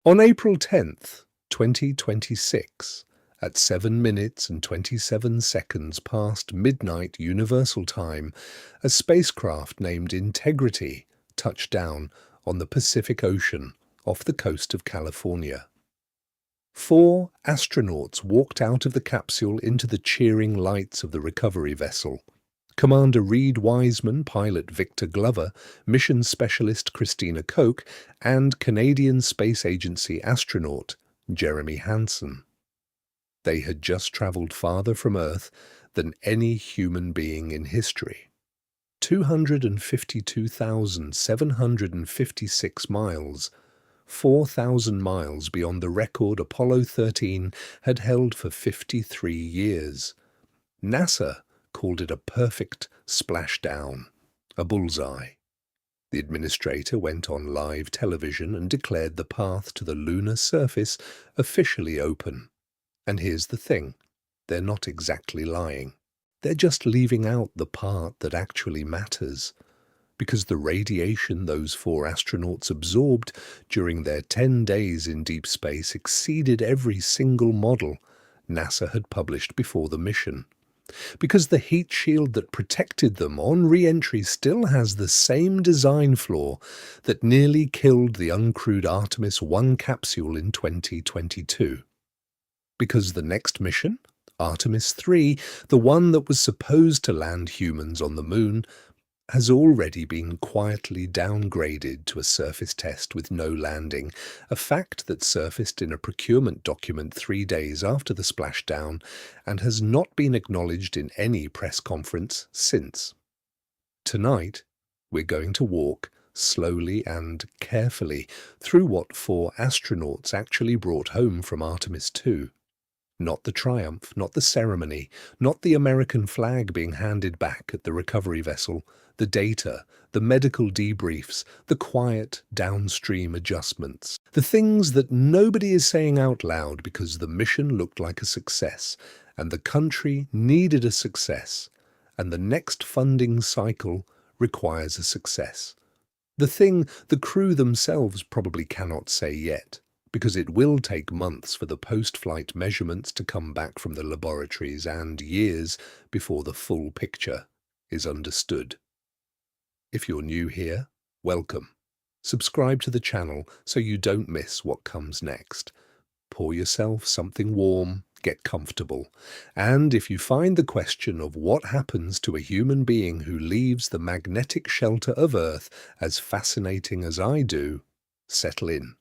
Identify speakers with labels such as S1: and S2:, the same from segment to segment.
S1: On April 10th, 2026, at 7 minutes and 27 seconds past midnight Universal Time, a spacecraft named Integrity touched down on the Pacific Ocean off the coast of California. 4 astronauts walked out of the capsule into the cheering lights of the recovery vessel. Commander Reed Wiseman, pilot Victor Glover, mission specialist Christina Koch, and Canadian Space Agency astronaut Jeremy Hansen. They had just travelled farther from Earth than any human being in history. 252,756 miles, 4,000 miles beyond the record Apollo 13 had held for 53 years. NASA called it a perfect splashdown, a bullseye. The administrator went on live television and declared the path to the lunar surface officially open. And here's the thing, they're not exactly lying. They're just leaving out the part that actually matters. Because the radiation those 4 astronauts absorbed during their 10 days in deep space exceeded every single model NASA had published before the mission. Because the heat shield that protected them on re-entry still has the same design flaw that nearly killed the uncrewed Artemis I capsule in 2022. Because the next mission, Artemis III, the one that was supposed to land humans on the moon, has already been quietly downgraded to a surface test with no landing, a fact that surfaced in a procurement document 3 days after the splashdown and has not been acknowledged in any press conference since. Tonight, we're going to walk slowly and carefully through what 4 astronauts actually brought home from Artemis II. Not the triumph, not the ceremony, not the American flag being handed back at the recovery vessel, the data, the medical debriefs, the quiet downstream adjustments, the things that nobody is saying out loud because the mission looked like a success, and the country needed a success, and the next funding cycle requires a success. The thing the crew themselves probably cannot say yet, because it will take months for the post-flight measurements to come back from the laboratories and years before the full picture is understood. If you're new here, welcome. Subscribe to the channel so you don't miss what comes next. Pour yourself something warm, get comfortable, and if you find the question of what happens to a human being who leaves the magnetic shelter of Earth as fascinating as I do, settle in.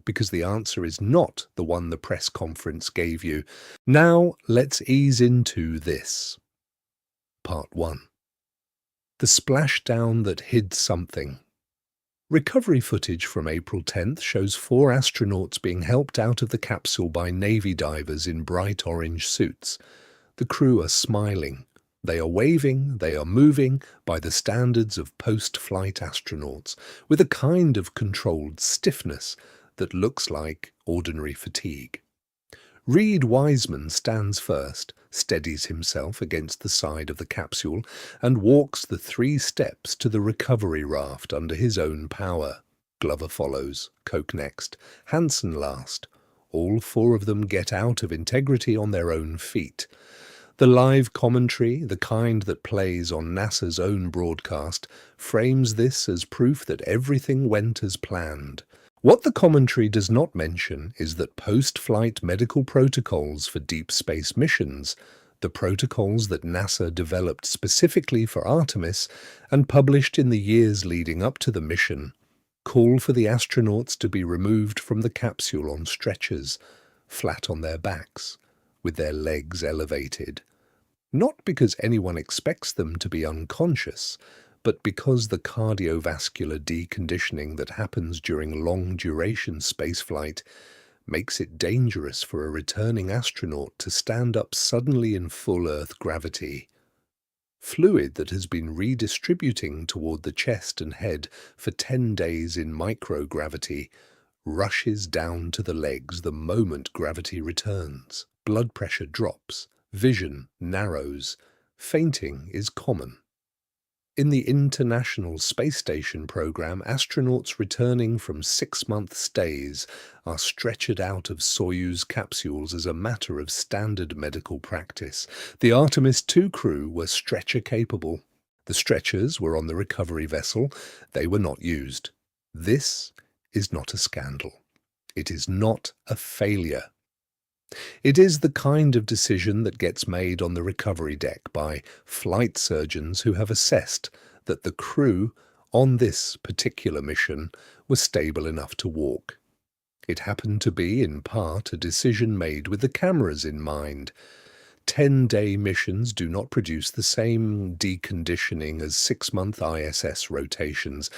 S1: Because the answer is not the one the press conference gave you. Now let's ease into this. Part 1. The splashdown that hid something. Recovery footage from April 10th shows 4 astronauts being helped out of the capsule by Navy divers in bright orange suits. The crew are smiling. They are waving, they are moving by the standards of post-flight astronauts, with a kind of controlled stiffness that looks like ordinary fatigue. Reed Wiseman stands first, steadies himself against the side of the capsule, and walks the 3 steps to the recovery raft under his own power. Glover follows, Koch next, Hansen last. All 4 of them get out of Integrity on their own feet. The live commentary, the kind that plays on NASA's own broadcast, frames this as proof that everything went as planned. What the commentary does not mention is that post-flight medical protocols for deep space missions, the protocols that NASA developed specifically for Artemis and published in the years leading up to the mission, call for the astronauts to be removed from the capsule on stretchers, flat on their backs, with their legs elevated. Not because anyone expects them to be unconscious, but because the cardiovascular deconditioning that happens during long-duration spaceflight makes it dangerous for a returning astronaut to stand up suddenly in full Earth gravity. Fluid that has been redistributing toward the chest and head for 10 days in microgravity rushes down to the legs the moment gravity returns. Blood pressure drops, vision narrows, fainting is common. In the International Space Station program, astronauts returning from 6-month stays are stretchered out of Soyuz capsules as a matter of standard medical practice. The Artemis II crew were stretcher-capable. The stretchers were on the recovery vessel. They were not used. This is not a scandal. It is not a failure. It is the kind of decision that gets made on the recovery deck by flight surgeons who have assessed that the crew on this particular mission was stable enough to walk. It happened to be, in part, a decision made with the cameras in mind. 10-day missions do not produce the same deconditioning as 6-month ISS rotations,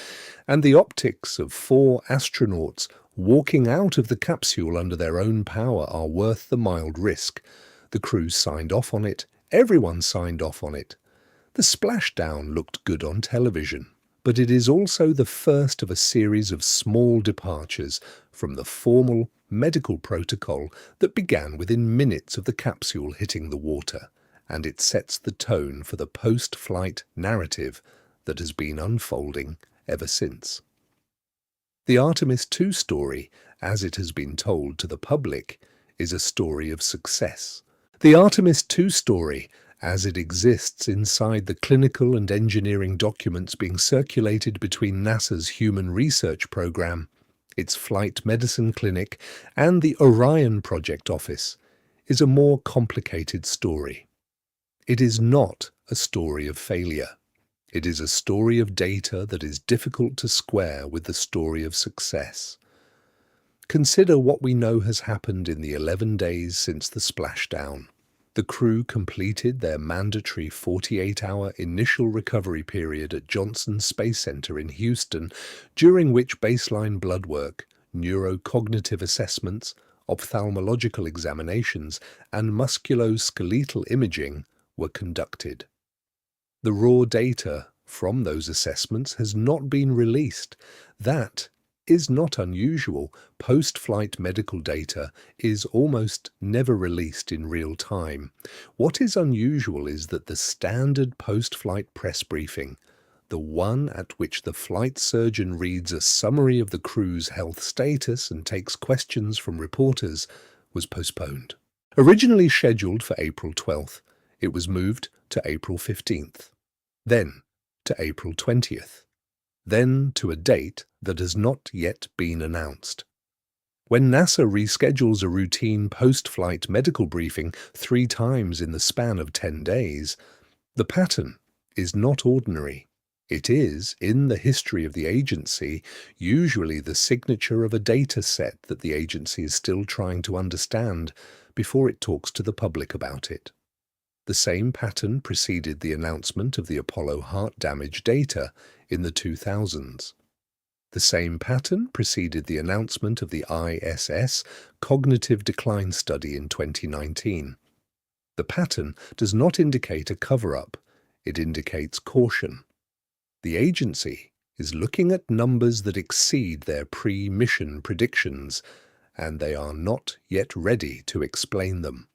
S1: and the optics of 4 astronauts walking out of the capsule under their own power are worth the mild risk. The crew signed off on it. Everyone signed off on it. The splashdown looked good on television, but it is also the first of a series of small departures from the formal medical protocol that began within minutes of the capsule hitting the water, and it sets the tone for the post-flight narrative that has been unfolding ever since. The Artemis II story, as it has been told to the public, is a story of success. The Artemis II story, as it exists inside the clinical and engineering documents being circulated between NASA's Human Research Program, its Flight Medicine Clinic, and the Orion Project Office, is a more complicated story. It is not a story of failure. It is a story of data that is difficult to square with the story of success. Consider what we know has happened in the 11 days since the splashdown. The crew completed their mandatory 48-hour initial recovery period at Johnson Space Center in Houston, during which baseline blood work, neurocognitive assessments, ophthalmological examinations, and musculoskeletal imaging were conducted. The raw data from those assessments has not been released. That is not unusual. Post-flight medical data is almost never released in real time. What is unusual is that the standard post-flight press briefing, the one at which the flight surgeon reads a summary of the crew's health status and takes questions from reporters, was postponed. Originally scheduled for April 12th, it was moved to April 15th. Then to April 20th, then to a date that has not yet been announced. When NASA reschedules a routine post-flight medical briefing 3 times in the span of 10 days, the pattern is not ordinary. It is, in the history of the agency, usually the signature of a data set that the agency is still trying to understand before it talks to the public about it. The same pattern preceded the announcement of the Apollo heart damage data in the 2000s. The same pattern preceded the announcement of the ISS cognitive decline study in 2019. The pattern does not indicate a cover-up, it indicates caution. The agency is looking at numbers that exceed their pre-mission predictions, and they are not yet ready to explain them.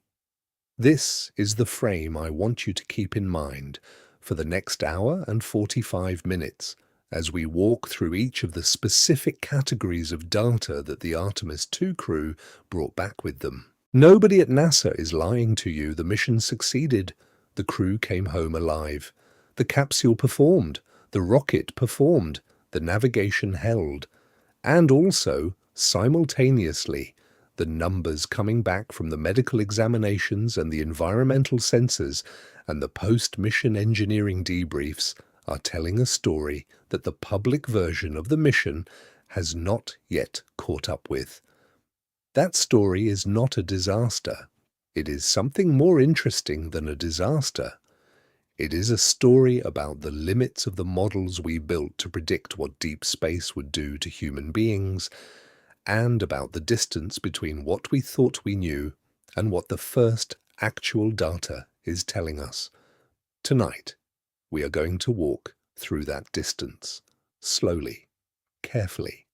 S1: This is the frame I want you to keep in mind for the next hour and 45 minutes as we walk through each of the specific categories of data that the Artemis II crew brought back with them. Nobody at NASA is lying to you. The mission succeeded. The crew came home alive. The capsule performed. The rocket performed. The navigation held. And also, simultaneously, the numbers coming back from the medical examinations and the environmental sensors and the post-mission engineering debriefs are telling a story that the public version of the mission has not yet caught up with. That story is not a disaster. It is something more interesting than a disaster. It is a story about the limits of the models we built to predict what deep space would do to human beings, and about the distance between what we thought we knew and what the first actual data is telling us. Tonight, we are going to walk through that distance, slowly, carefully,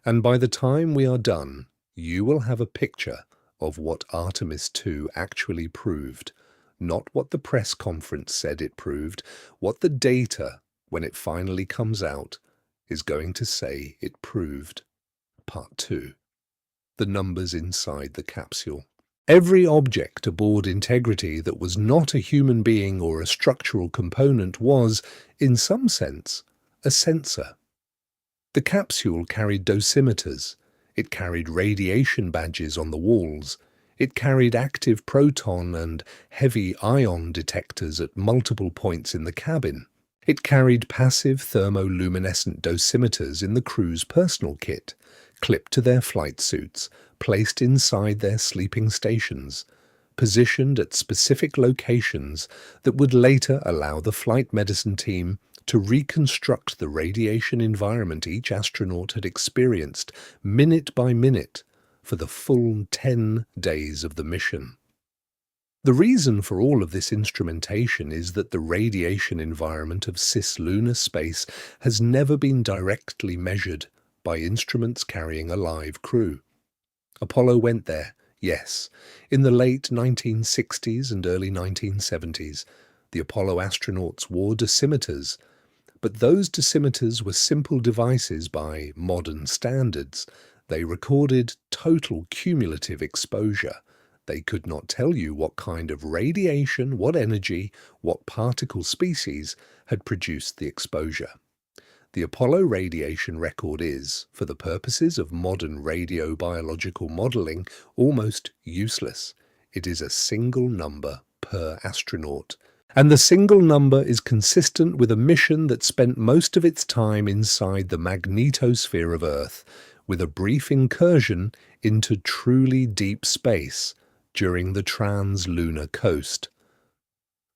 S1: and by the time we are done, you will have a picture of what Artemis II actually proved, not what the press conference said it proved, what the data when it finally comes out, is going to say it proved. Part 2. The numbers inside the capsule. Every object aboard Integrity that was not a human being or a structural component was, in some sense, a sensor. The capsule carried dosimeters. It carried radiation badges on the walls. It carried active proton and heavy ion detectors at multiple points in the cabin. It carried passive thermoluminescent dosimeters in the crew's personal kit, clipped to their flight suits, placed inside their sleeping stations, positioned at specific locations that would later allow the flight medicine team to reconstruct the radiation environment each astronaut had experienced minute by minute for the full 10 days of the mission. The reason for all of this instrumentation is that the radiation environment of cislunar space has never been directly measured by instruments carrying a live crew. Apollo went there, yes, in the late 1960s and early 1970s. The Apollo astronauts wore dosimeters, but those dosimeters were simple devices by modern standards. They recorded total cumulative exposure. They could not tell you what kind of radiation, what energy, what particle species had produced the exposure. The Apollo radiation record is, for the purposes of modern radiobiological modeling, almost useless. It is a single number per astronaut. And the single number is consistent with a mission that spent most of its time inside the magnetosphere of Earth, with a brief incursion into truly deep space during the trans-lunar coast.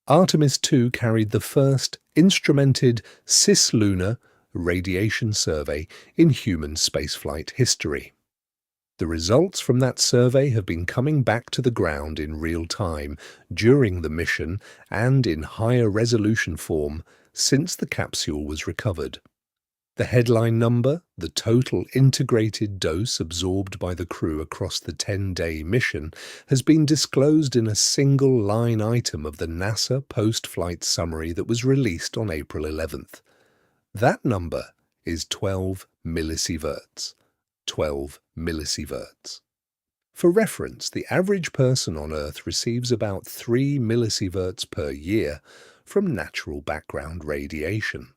S1: Artemis II carried the first instrumented cislunar radiation survey in human spaceflight history. The results from that survey have been coming back to the ground in real time during the mission and in higher resolution form since the capsule was recovered. The headline number, the total integrated dose absorbed by the crew across the 10-day mission, has been disclosed in a single line item of the NASA post-flight summary that was released on April 11th. That number is 12 millisieverts. 12 millisieverts. For reference, the average person on Earth receives about 3 millisieverts per year from natural background radiation.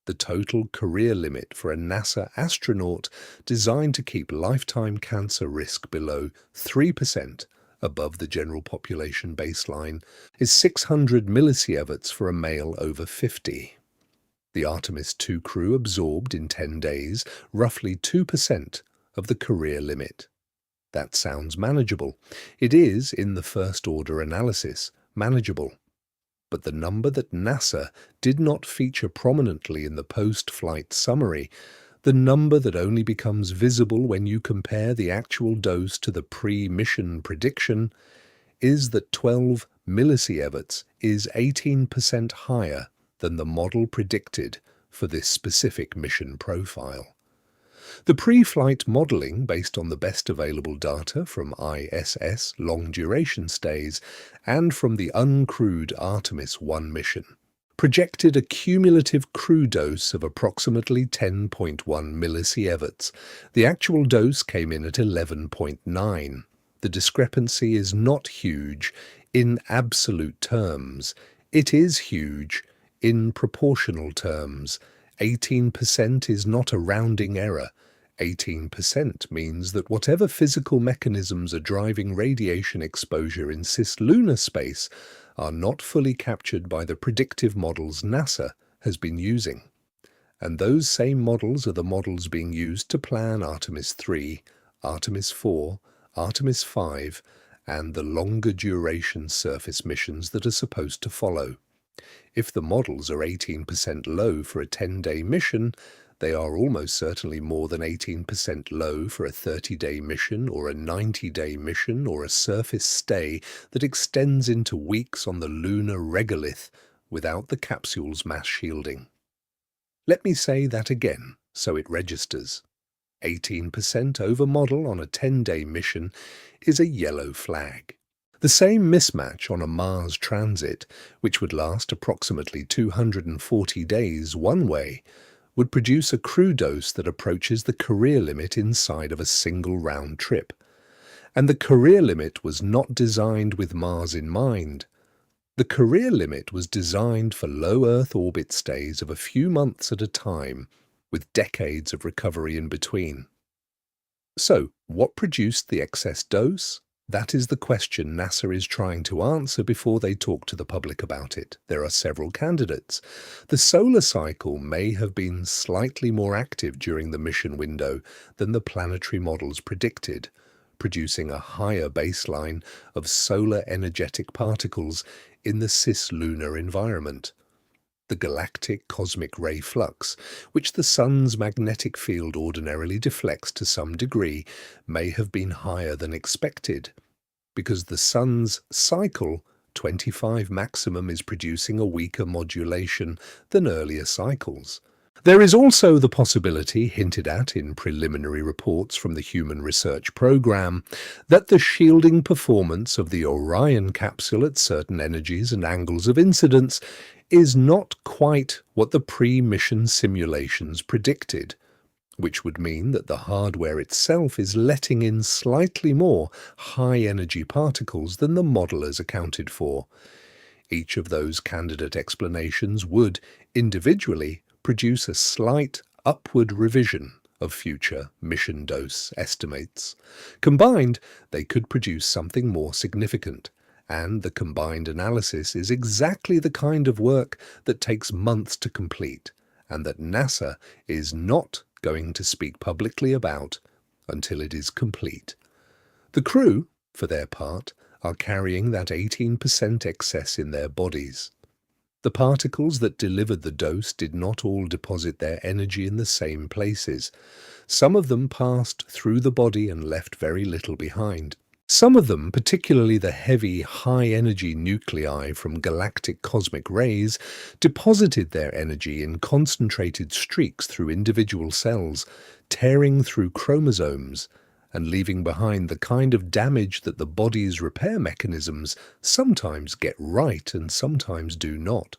S1: The total career limit for a NASA astronaut designed to keep lifetime cancer risk below 3% above the general population baseline is 600 millisieverts for a male over 50. The Artemis II crew absorbed in 10 days roughly 2% of the career limit. That sounds manageable. It is, in the first-order analysis, manageable. But the number that NASA did not feature prominently in the post-flight summary, the number that only becomes visible when you compare the actual dose to the pre-mission prediction, is that 12 millisieverts is 18% higher than the model predicted for this specific mission profile. The pre-flight modelling, based on the best available data from ISS long-duration stays and from the uncrewed Artemis I mission, projected a cumulative crew dose of approximately 10.1 millisieverts. The actual dose came in at 11.9. The discrepancy is not huge in absolute terms. It is huge in proportional terms. 18% is not a rounding error. 18% means that whatever physical mechanisms are driving radiation exposure in cislunar space are not fully captured by the predictive models NASA has been using. And those same models are the models being used to plan Artemis III, Artemis IV, Artemis V, and the longer duration surface missions that are supposed to follow. If the models are 18% low for a 10-day mission, they are almost certainly more than 18% low for a 30-day mission or a 90-day mission or a surface stay that extends into weeks on the lunar regolith without the capsule's mass shielding. Let me say that again so it registers. 18% over model on a 10-day mission is a yellow flag. The same mismatch on a Mars transit, which would last approximately 240 days one way, would produce a crew dose that approaches the career limit inside of a single round trip. And the career limit was not designed with Mars in mind. The career limit was designed for low Earth orbit stays of a few months at a time, with decades of recovery in between. So, what produced the excess dose? That is the question NASA is trying to answer before they talk to the public about it. There are several candidates. The solar cycle may have been slightly more active during the mission window than the planetary models predicted, producing a higher baseline of solar energetic particles in the cislunar environment. The galactic cosmic ray flux, which the Sun's magnetic field ordinarily deflects to some degree, may have been higher than expected, because the Sun's cycle 25 maximum is producing a weaker modulation than earlier cycles. There is also the possibility, hinted at in preliminary reports from the Human Research Program, that the shielding performance of the Orion capsule at certain energies and angles of incidence is not quite what the pre-mission simulations predicted, which would mean that the hardware itself is letting in slightly more high-energy particles than the modelers accounted for. Each of those candidate explanations would, individually, produce a slight upward revision of future mission dose estimates. Combined, they could produce something more significant, and the combined analysis is exactly the kind of work that takes months to complete, and that NASA is not going to speak publicly about until it is complete. The crew, for their part, are carrying that 18% excess in their bodies. The particles that delivered the dose did not all deposit their energy in the same places. Some of them passed through the body and left very little behind. Some of them, particularly the heavy, high-energy nuclei from galactic cosmic rays, deposited their energy in concentrated streaks through individual cells, tearing through chromosomes, and leaving behind the kind of damage that the body's repair mechanisms sometimes get right and sometimes do not.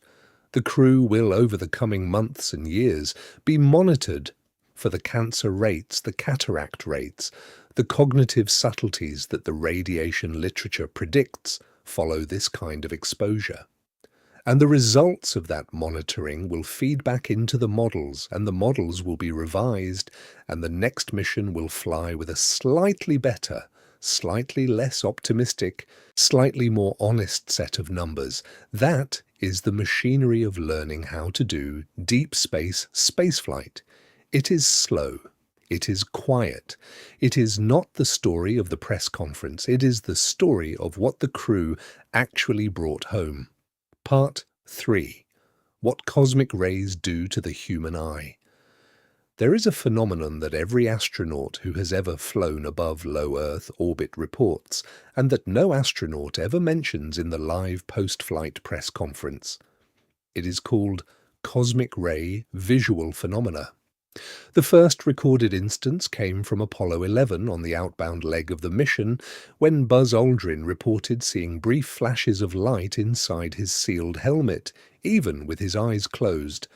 S1: The crew will, over the coming months and years, be monitored for the cancer rates, the cataract rates, the cognitive subtleties that the radiation literature predicts follow this kind of exposure. And the results of that monitoring will feed back into the models, and the models will be revised, and the next mission will fly with a slightly better, slightly less optimistic, slightly more honest set of numbers. That is the machinery of learning how to do deep space spaceflight. It is slow. It is quiet. It is not the story of the press conference. It is the story of what the crew actually brought home. Part 3. What cosmic rays do to the human eye. There is a phenomenon that every astronaut who has ever flown above low Earth orbit reports, and that no astronaut ever mentions in the live post-flight press conference. It is called cosmic ray visual phenomena. The first recorded instance came from Apollo 11 on the outbound leg of the mission, when Buzz Aldrin reported seeing brief flashes of light inside his sealed helmet, even with his eyes closed,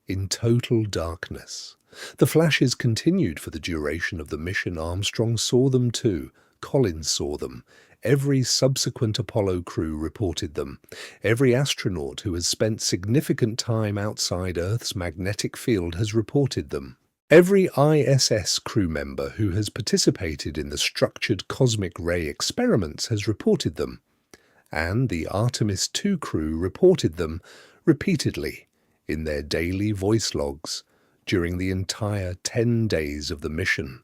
S1: in total darkness. The flashes continued for the duration of the mission. Armstrong saw them too. Collins saw them. Every subsequent Apollo crew reported them. Every astronaut who has spent significant time outside Earth's magnetic field has reported them. Every ISS crew member who has participated in the structured cosmic ray experiments has reported them. And the Artemis II crew reported them repeatedly in their daily voice logs during the entire 10 days of the mission.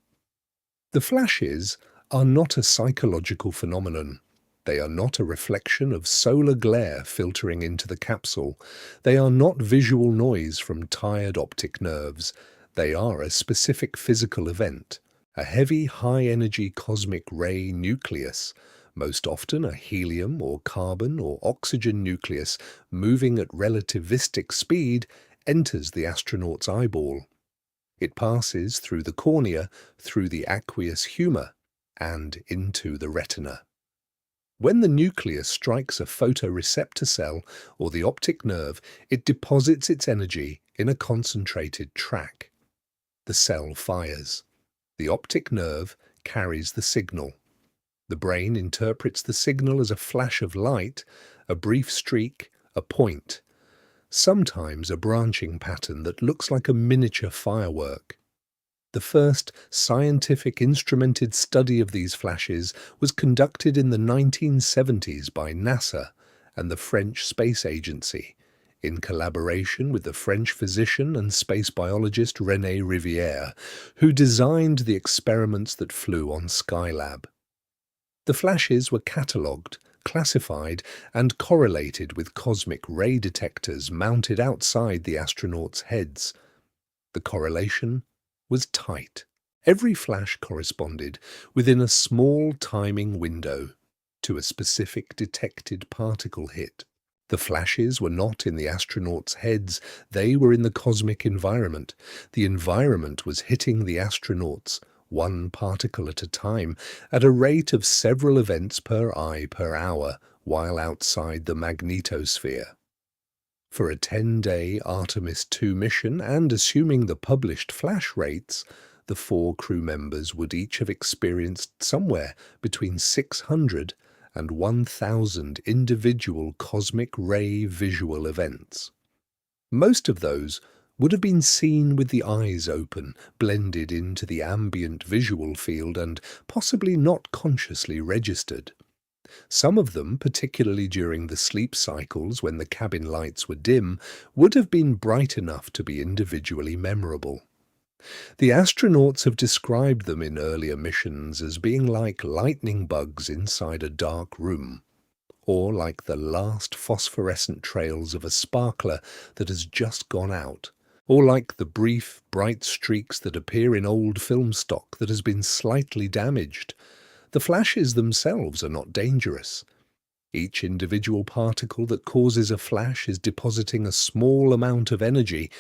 S1: The flashes are not a psychological phenomenon. They are not a reflection of solar glare filtering into the capsule. They are not visual noise from tired optic nerves. They are a specific physical event, a heavy, high-energy cosmic ray nucleus, most often a helium or carbon or oxygen nucleus moving at relativistic speed, enters the astronaut's eyeball. It passes through the cornea, through the aqueous humor, and into the retina. When the nucleus strikes a photoreceptor cell or the optic nerve, it deposits its energy in a concentrated track. The cell fires. The optic nerve carries the signal. The brain interprets the signal as a flash of light, a brief streak, a point, sometimes a branching pattern that looks like a miniature firework. The first scientific instrumented study of these flashes was conducted in the 1970s by NASA and the French Space Agency, in collaboration with the French physician and space biologist René Rivière, who designed the experiments that flew on Skylab. The flashes were catalogued, classified, and correlated with cosmic ray detectors mounted outside the astronauts' heads. The correlation was tight. Every flash corresponded within a small timing window to a specific detected particle hit. The flashes were not in the astronauts' heads, they were in the cosmic environment. The environment was hitting the astronauts, one particle at a time, at a rate of several events per eye per hour, while outside the magnetosphere. For a 10-day Artemis II mission, and assuming the published flash rates, the 4 crew members would each have experienced somewhere between 600 and 1,000 individual cosmic ray visual events. Most of those would have been seen with the eyes open, blended into the ambient visual field and possibly not consciously registered. Some of them, particularly during the sleep cycles when the cabin lights were dim, would have been bright enough to be individually memorable. The astronauts have described them in earlier missions as being like lightning bugs inside a dark room, or like the last phosphorescent trails of a sparkler that has just gone out, or like the brief, bright streaks that appear in old film stock that has been slightly damaged. The flashes themselves are not dangerous. Each individual particle that causes a flash is depositing a small amount of energy,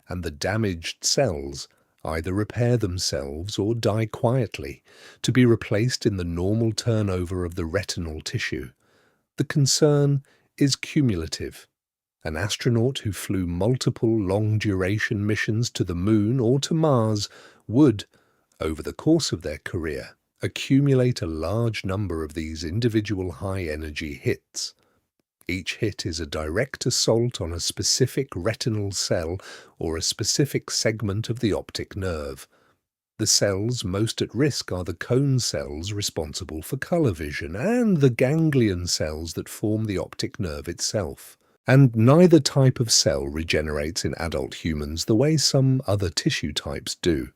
S1: and the damaged cells either repair themselves or die quietly, to be replaced in the normal turnover of the retinal tissue. The concern is cumulative. An astronaut who flew multiple long-duration missions to the Moon or to Mars would, over the course of their career, accumulate a large number of these individual high-energy hits. Each hit is a direct assault on a specific retinal cell or a specific segment of the optic nerve. The cells most at risk are the cone cells responsible for color vision and the ganglion cells that form the optic nerve itself. And neither type of cell regenerates in adult humans the way some other tissue types do.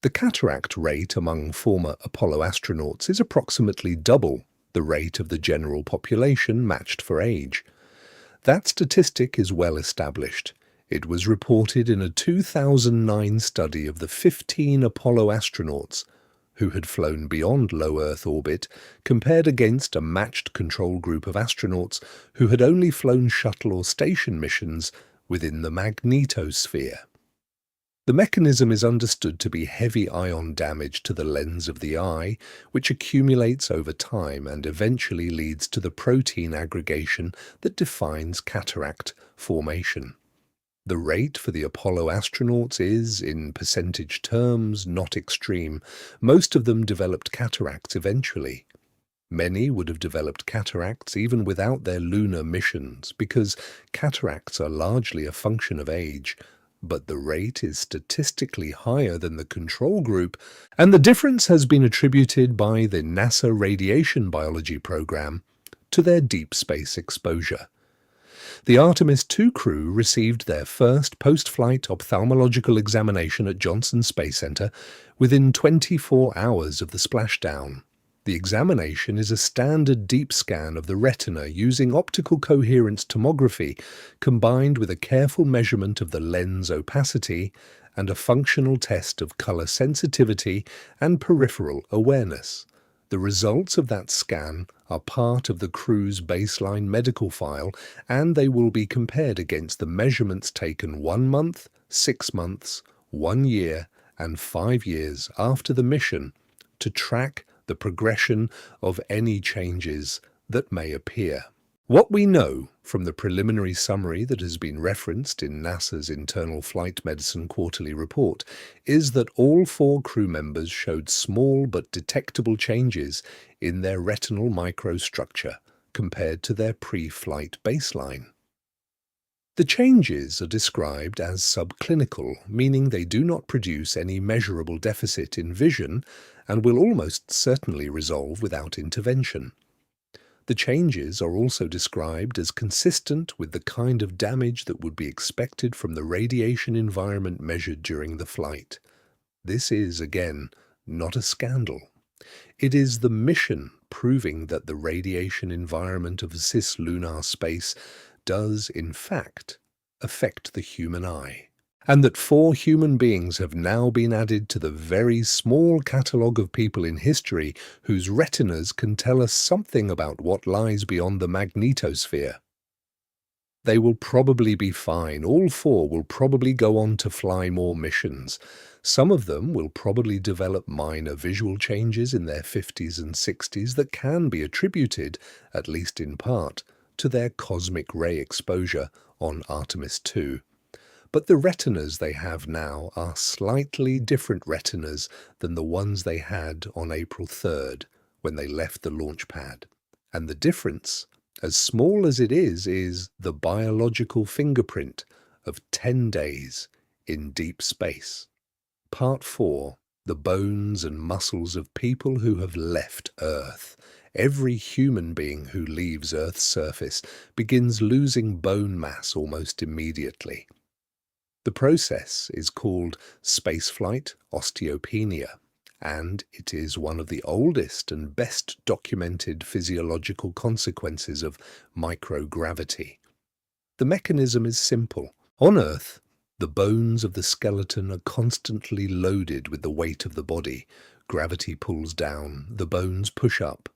S1: The cataract rate among former Apollo astronauts is approximately double the rate of the general population matched for age. That statistic is well established. It was reported in a 2009 study of the 15 Apollo astronauts who had flown beyond low Earth orbit, compared against a matched control group of astronauts who had only flown shuttle or station missions within the magnetosphere. The mechanism is understood to be heavy ion damage to the lens of the eye, which accumulates over time and eventually leads to the protein aggregation that defines cataract formation. The rate for the Apollo astronauts is, in percentage terms, not extreme. Most of them developed cataracts eventually. Many would have developed cataracts even without their lunar missions, because cataracts are largely a function of age. But the rate is statistically higher than the control group, and the difference has been attributed by the NASA radiation biology program to their deep space exposure. The Artemis II crew received their first post-flight ophthalmological examination at Johnson Space Center within 24 hours of the splashdown. The examination is a standard deep scan of the retina using optical coherence tomography combined with a careful measurement of the lens opacity and a functional test of color sensitivity and peripheral awareness. The results of that scan are part of the crew's baseline medical file, and they will be compared against the measurements taken 1 month, 6 months, 1 year, and 5 years after the mission to track the progression of any changes that may appear. What we know from the preliminary summary that has been referenced in NASA's Internal Flight Medicine Quarterly Report is that all 4 crew members showed small but detectable changes in their retinal microstructure compared to their pre-flight baseline. The changes are described as subclinical, meaning they do not produce any measurable deficit in vision and will almost certainly resolve without intervention. The changes are also described as consistent with the kind of damage that would be expected from the radiation environment measured during the flight. This is, again, not a scandal. It is the mission proving that the radiation environment of cislunar space does, in fact, affect the human eye, and that 4 human beings have now been added to the very small catalogue of people in history whose retinas can tell us something about what lies beyond the magnetosphere. They will probably be fine. All 4 will probably go on to fly more missions. Some of them will probably develop minor visual changes in their 50s and 60s that can be attributed, at least in part, to their cosmic ray exposure on Artemis II. But the retinas they have now are slightly different retinas than the ones they had on April 3rd when they left the launch pad. And the difference, as small as it is the biological fingerprint of 10 days in deep space. Part 4. The bones and muscles of people who have left Earth. Every human being who leaves Earth's surface begins losing bone mass almost immediately. The process is called spaceflight osteopenia, and it is one of the oldest and best documented physiological consequences of microgravity. The mechanism is simple. On Earth, the bones of the skeleton are constantly loaded with the weight of the body. Gravity pulls down, the bones push up.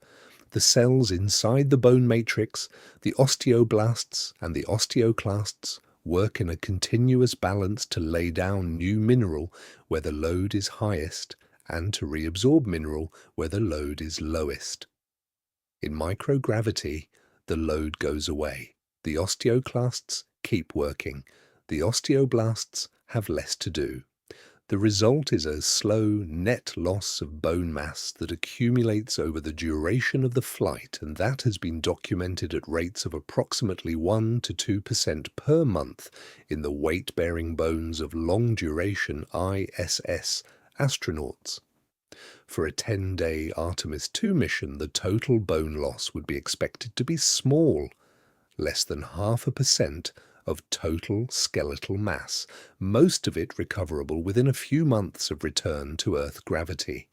S1: The cells inside the bone matrix, the osteoblasts and the osteoclasts, work in a continuous balance to lay down new mineral where the load is highest and to reabsorb mineral where the load is lowest. In microgravity, the load goes away. The osteoclasts keep working. The osteoblasts have less to do. The result is a slow net loss of bone mass that accumulates over the duration of the flight, and that has been documented at rates of approximately 1 to 2% per month in the weight-bearing bones of long-duration ISS astronauts. For a 10-day Artemis II mission, the total bone loss would be expected to be small, less than 0.5% of total skeletal mass, most of it recoverable within a few months of return to Earth gravity.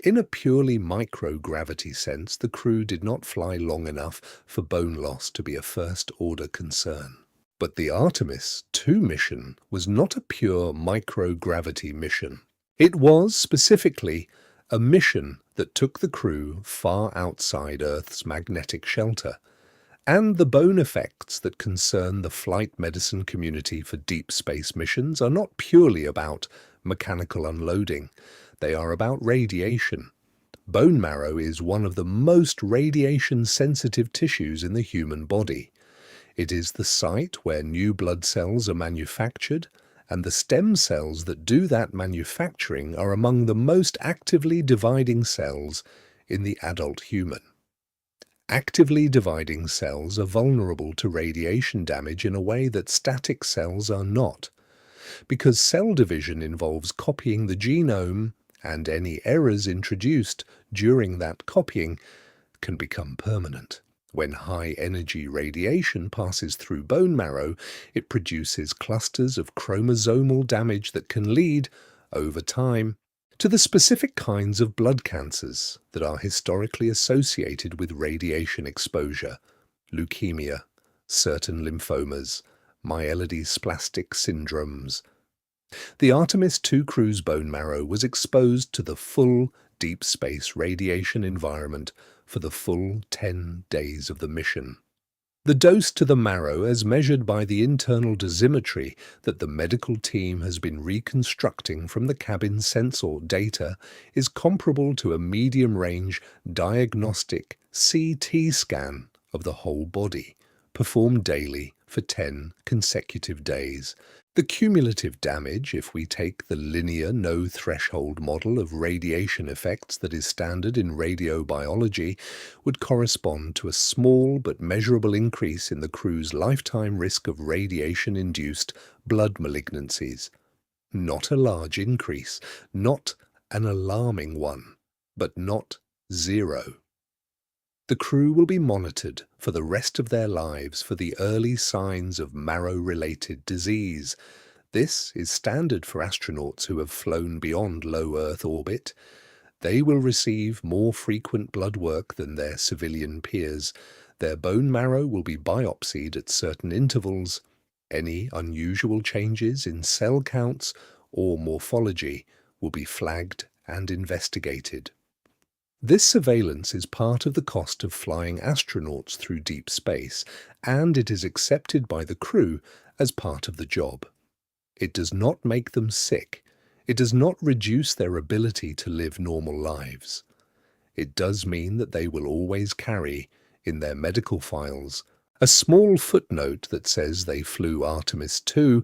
S1: In a purely microgravity sense, the crew did not fly long enough for bone loss to be a first-order concern. But the Artemis II mission was not a pure microgravity mission. It was, specifically, a mission that took the crew far outside Earth's magnetic shelter, and the bone effects that concern the flight medicine community for deep space missions are not purely about mechanical unloading. They are about radiation. Bone marrow is one of the most radiation-sensitive tissues in the human body. It is the site where new blood cells are manufactured, and the stem cells that do that manufacturing are among the most actively dividing cells in the adult human. Actively dividing cells are vulnerable to radiation damage in a way that static cells are not, because cell division involves copying the genome, and any errors introduced during that copying can become permanent. When high-energy radiation passes through bone marrow, it produces clusters of chromosomal damage that can lead, over time, to the specific kinds of blood cancers that are historically associated with radiation exposure: leukemia, certain lymphomas, myelodysplastic syndromes. The Artemis II crew's bone marrow was exposed to the full deep space radiation environment for the full 10 days of the mission. The dose to the marrow, as measured by the internal dosimetry that the medical team has been reconstructing from the cabin sensor data, is comparable to a medium-range diagnostic CT scan of the whole body, performed daily for 10 consecutive days. The cumulative damage, if we take the linear no-threshold model of radiation effects that is standard in radiobiology, would correspond to a small but measurable increase in the crew's lifetime risk of radiation-induced blood malignancies. Not a large increase, not an alarming one, but not zero. The crew will be monitored for the rest of their lives for the early signs of marrow-related disease. This is standard for astronauts who have flown beyond low Earth orbit. They will receive more frequent blood work than their civilian peers. Their bone marrow will be biopsied at certain intervals. Any unusual changes in cell counts or morphology will be flagged and investigated. This surveillance is part of the cost of flying astronauts through deep space, and it is accepted by the crew as part of the job. It does not make them sick. It does not reduce their ability to live normal lives. It does mean that they will always carry, in their medical files, a small footnote that says they flew Artemis II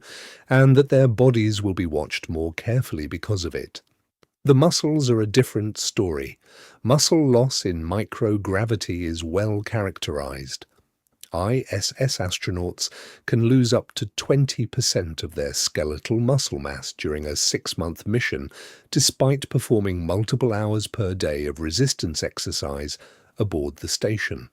S1: and that their bodies will be watched more carefully because of it. The muscles are a different story. Muscle loss in microgravity is well characterized. ISS astronauts can lose up to 20% of their skeletal muscle mass during a 6-month mission, despite performing multiple hours per day of resistance exercise aboard the station.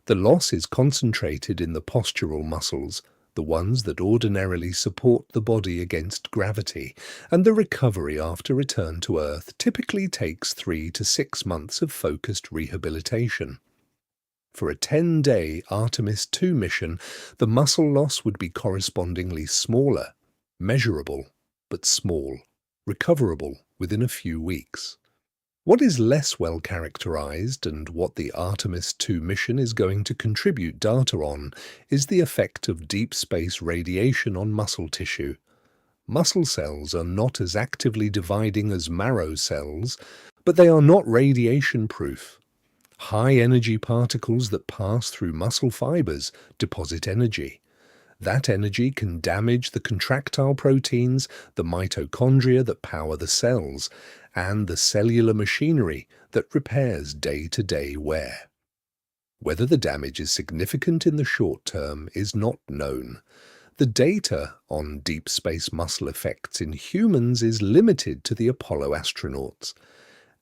S1: The loss is concentrated in the postural muscles, the ones that ordinarily support the body against gravity, and the recovery after return to Earth typically takes 3 to 6 months of focused rehabilitation. For a 10-day Artemis II mission, the muscle loss would be correspondingly smaller, measurable but small, recoverable within a few weeks. What is less well characterized, and what the Artemis II mission is going to contribute data on, is the effect of deep space radiation on muscle tissue. Muscle cells are not as actively dividing as marrow cells, but they are not radiation-proof. High-energy particles that pass through muscle fibers deposit energy. That energy can damage the contractile proteins, the mitochondria that power the cells, and the cellular machinery that repairs day-to-day wear. Whether the damage is significant in the short term is not known. The data on deep space muscle effects in humans is limited to the Apollo astronauts,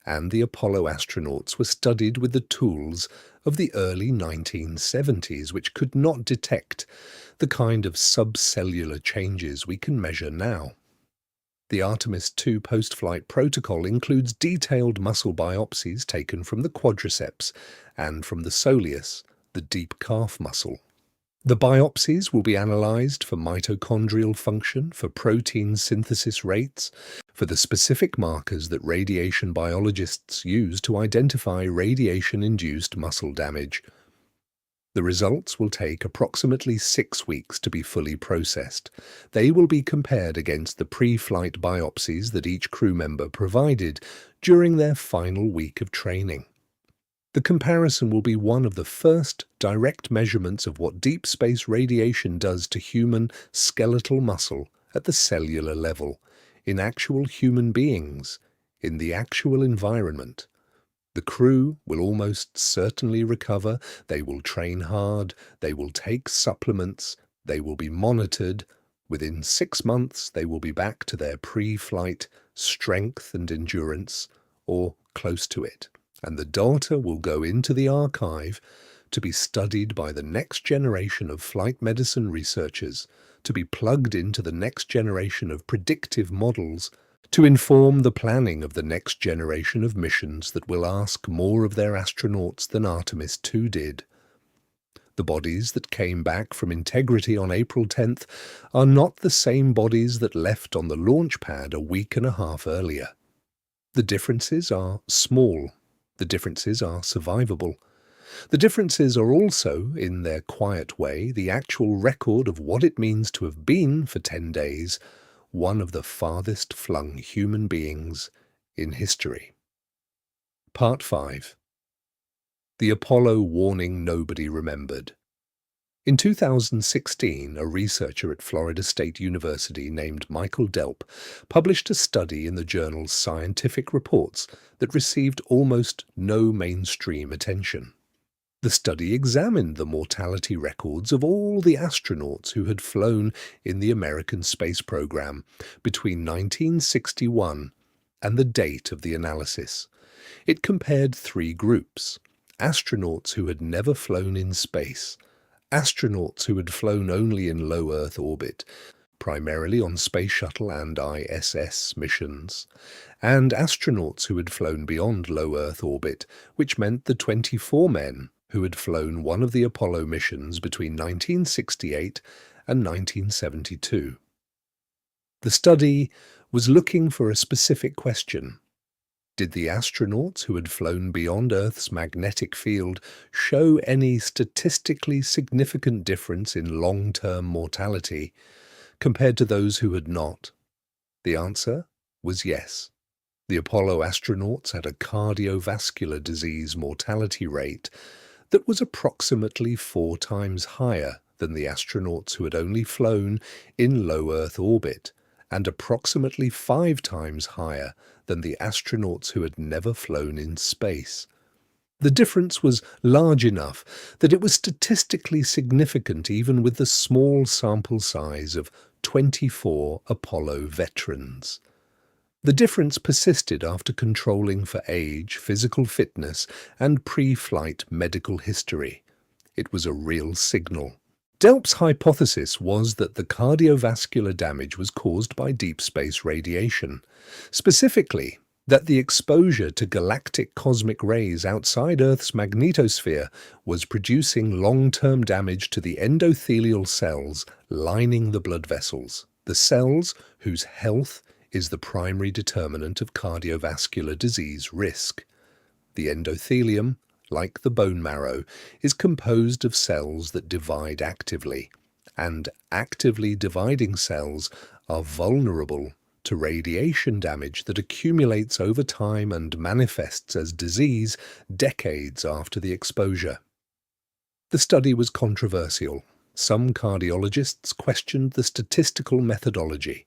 S1: and the Apollo astronauts were studied with the tools of the early 1970s, which could not detect the kind of subcellular changes we can measure now. The Artemis II post-flight protocol includes detailed muscle biopsies taken from the quadriceps and from the soleus, the deep calf muscle. The biopsies will be analyzed for mitochondrial function, for protein synthesis rates, for the specific markers that radiation biologists use to identify radiation-induced muscle damage. The results will take approximately 6 weeks to be fully processed. They will be compared against the pre-flight biopsies that each crew member provided during their final week of training. The comparison will be one of the first direct measurements of what deep space radiation does to human skeletal muscle at the cellular level, in actual human beings, in the actual environment. The crew will almost certainly recover, they will train hard, they will take supplements, they will be monitored. Within 6 months they will be back to their pre-flight strength and endurance, or close to it. And the data will go into the archive to be studied by the next generation of flight medicine researchers, to be plugged into the next generation of predictive models, to inform the planning of the next generation of missions that will ask more of their astronauts than Artemis II did. The bodies that came back from Integrity on April 10th are not the same bodies that left on the launch pad a week and a half earlier. The differences are small. The differences are survivable. The differences are also, in their quiet way, the actual record of what it means to have been, for 10 days, one of the farthest flung human beings in history. Part 5. The Apollo warning nobody remembered. In 2016, a researcher at Florida State University named Michael Delp published a study in the journal Scientific Reports that received almost no mainstream attention. The study examined the mortality records of all the astronauts who had flown in the American space program between 1961 and the date of the analysis. It compared 3 groups: astronauts who had never flown in space, astronauts who had flown only in low Earth orbit, primarily on Space Shuttle and ISS missions, and astronauts who had flown beyond low Earth orbit, which meant the 24 men who had flown one of the Apollo missions between 1968 and 1972. The study was looking for a specific question. Did the astronauts who had flown beyond Earth's magnetic field show any statistically significant difference in long-term mortality compared to those who had not? The answer was yes. The Apollo astronauts had a cardiovascular disease mortality rate that was approximately 4 times higher than the astronauts who had only flown in low Earth orbit, and approximately 5 times higher than the astronauts who had never flown in space. The difference was large enough that it was statistically significant even with the small sample size of 24 Apollo veterans. The difference persisted after controlling for age, physical fitness, and pre-flight medical history. It was a real signal. Delp's hypothesis was that the cardiovascular damage was caused by deep space radiation, specifically that the exposure to galactic cosmic rays outside Earth's magnetosphere was producing long-term damage to the endothelial cells lining the blood vessels, the cells whose health is the primary determinant of cardiovascular disease risk. The endothelium, like the bone marrow, is composed of cells that divide actively, and actively dividing cells are vulnerable to radiation damage that accumulates over time and manifests as disease decades after the exposure. The study was controversial. Some cardiologists questioned the statistical methodology.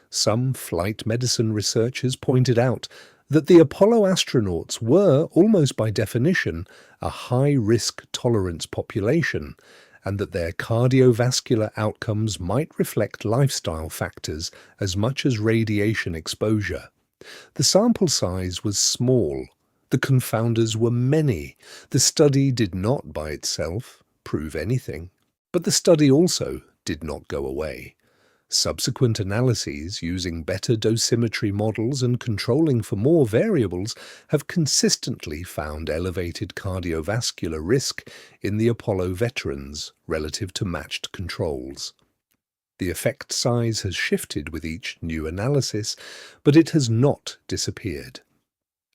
S1: Some flight medicine researchers pointed out that the Apollo astronauts were, almost by definition, a high-risk tolerance population, and that their cardiovascular outcomes might reflect lifestyle factors as much as radiation exposure. The sample size was small. The confounders were many. The study did not by itself prove anything. But the study also did not go away. Subsequent analyses using better dosimetry models and controlling for more variables have consistently found elevated cardiovascular risk in the Apollo veterans relative to matched controls. The effect size has shifted with each new analysis, but it has not disappeared.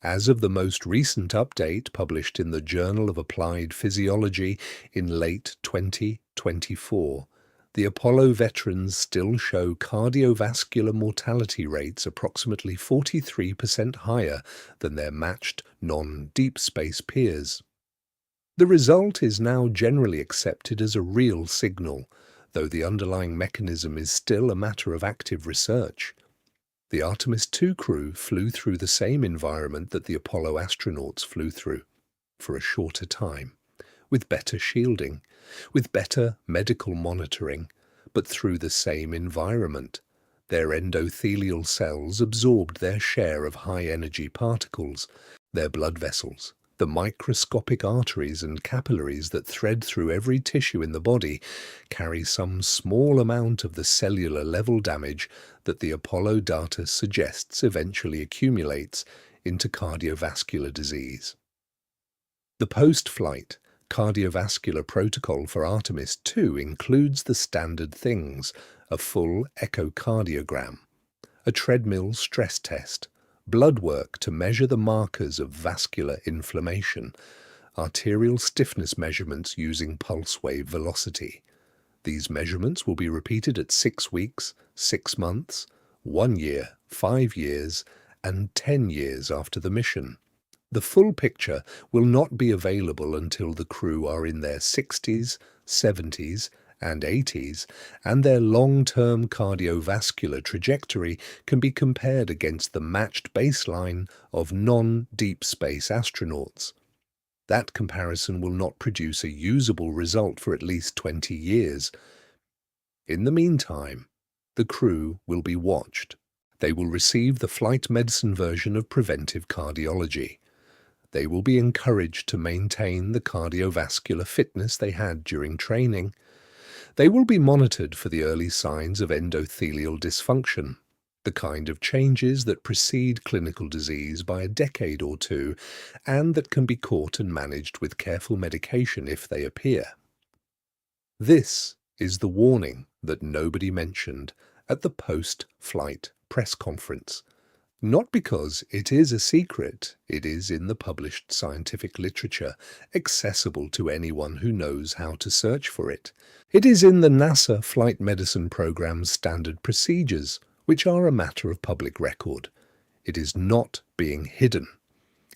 S1: As of the most recent update published in the Journal of Applied Physiology in late 2024, the Apollo veterans still show cardiovascular mortality rates approximately 43% higher than their matched non-deep space peers. The result is now generally accepted as a real signal, though the underlying mechanism is still a matter of active research. The Artemis II crew flew through the same environment that the Apollo astronauts flew through, for a shorter time, with better shielding, with better medical monitoring, but through the same environment. Their endothelial cells absorbed their share of high-energy particles. Their blood vessels, the microscopic arteries and capillaries that thread through every tissue in the body, carry some small amount of the cellular-level damage that the Apollo data suggests eventually accumulates into cardiovascular disease. The post-flight cardiovascular protocol for Artemis II includes the standard things: a full echocardiogram, a treadmill stress test, blood work to measure the markers of vascular inflammation, arterial stiffness measurements using pulse wave velocity. These measurements will be repeated at 6 weeks, 6 months, 1 year, 5 years, and 10 years after the mission. The full picture will not be available until the crew are in their 60s, 70s, and 80s, and their long-term cardiovascular trajectory can be compared against the matched baseline of non-deep space astronauts. That comparison will not produce a usable result for at least 20 years. In the meantime, the crew will be watched. They will receive the flight medicine version of preventive cardiology. They will be encouraged to maintain the cardiovascular fitness they had during training. They will be monitored for the early signs of endothelial dysfunction, the kind of changes that precede clinical disease by a decade or two, and that can be caught and managed with careful medication if they appear. This is the warning that nobody mentioned at the post-flight press conference. Not because it is a secret, it is in the published scientific literature, accessible to anyone who knows how to search for it. It is in the NASA Flight Medicine Program's standard procedures, which are a matter of public record. It is not being hidden.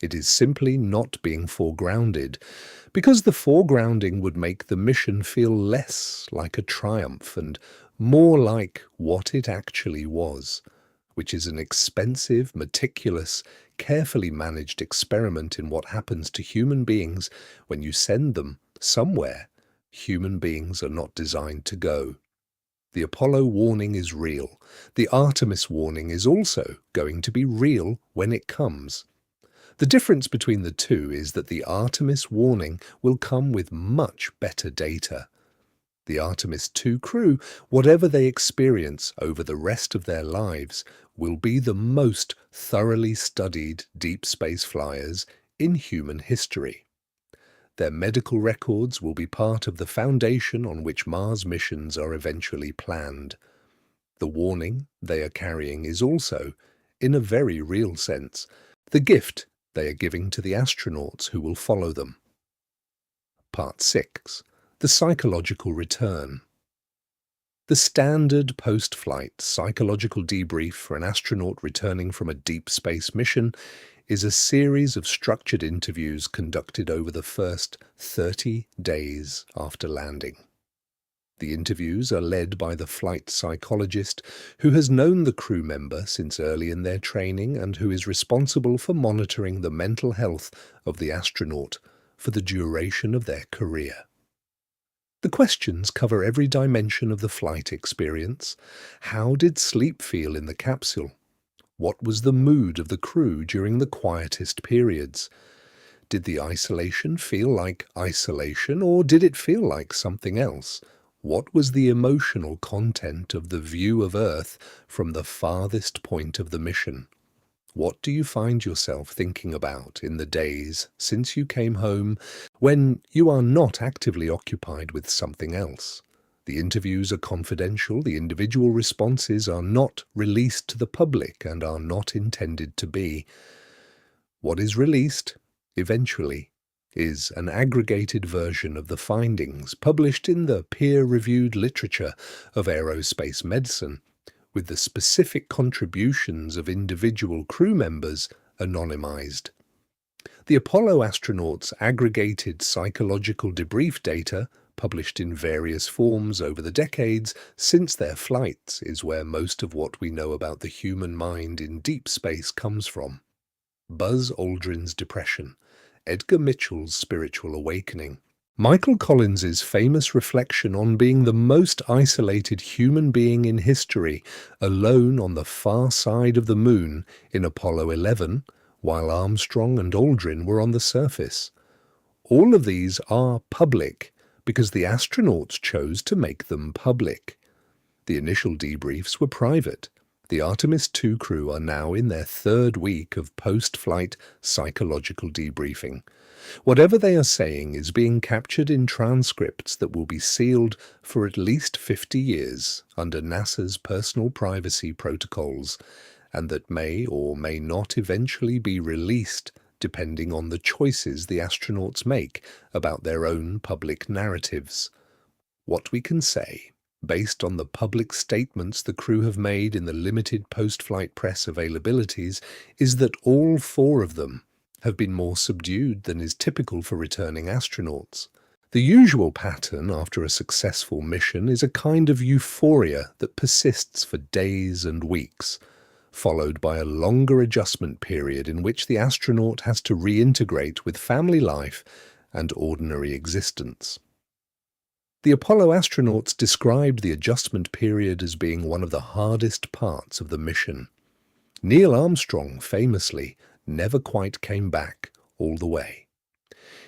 S1: It is simply not being foregrounded, because the foregrounding would make the mission feel less like a triumph and more like what it actually was, which is an expensive, meticulous, carefully managed experiment in what happens to human beings when you send them somewhere human beings are not designed to go. The Apollo warning is real. The Artemis warning is also going to be real when it comes. The difference between the two is that the Artemis warning will come with much better data. The Artemis II crew, whatever they experience over the rest of their lives, will be the most thoroughly studied deep space flyers in human history. Their medical records will be part of the foundation on which Mars missions are eventually planned. The warning they are carrying is also, in a very real sense, the gift they are giving to the astronauts who will follow them. Part 6. The psychological return. The standard post-flight psychological debrief for an astronaut returning from a deep space mission is a series of structured interviews conducted over the first 30 days after landing. The interviews are led by the flight psychologist who has known the crew member since early in their training and who is responsible for monitoring the mental health of the astronaut for the duration of their career. The questions cover every dimension of the flight experience. How did sleep feel in the capsule? What was the mood of the crew during the quietest periods? Did the isolation feel like isolation, or did it feel like something else? What was the emotional content of the view of Earth from the farthest point of the mission? What do you find yourself thinking about in the days since you came home when you are not actively occupied with something else? The interviews are confidential, the individual responses are not released to the public and are not intended to be. What is released, eventually, is an aggregated version of the findings published in the peer-reviewed literature of aerospace medicine, with the specific contributions of individual crew members anonymized. The Apollo astronauts' aggregated psychological debrief data, published in various forms over the decades since their flights, is where most of what we know about the human mind in deep space comes from. Buzz Aldrin's depression, Edgar Mitchell's spiritual awakening, Michael Collins's famous reflection on being the most isolated human being in history, alone on the far side of the moon in Apollo 11, while Armstrong and Aldrin were on the surface. All of these are public because the astronauts chose to make them public. The initial debriefs were private. The Artemis II crew are now in their 3rd week of post-flight psychological debriefing. Whatever they are saying is being captured in transcripts that will be sealed for at least 50 years under NASA's personal privacy protocols, and that may or may not eventually be released depending on the choices the astronauts make about their own public narratives. What we can say, based on the public statements the crew have made in the limited post-flight press availabilities, is that all four of them have been more subdued than is typical for returning astronauts. The usual pattern after a successful mission is a kind of euphoria that persists for days and weeks, followed by a longer adjustment period in which the astronaut has to reintegrate with family life and ordinary existence. The Apollo astronauts described the adjustment period as being one of the hardest parts of the mission. Neil Armstrong, famously, never quite came back all the way.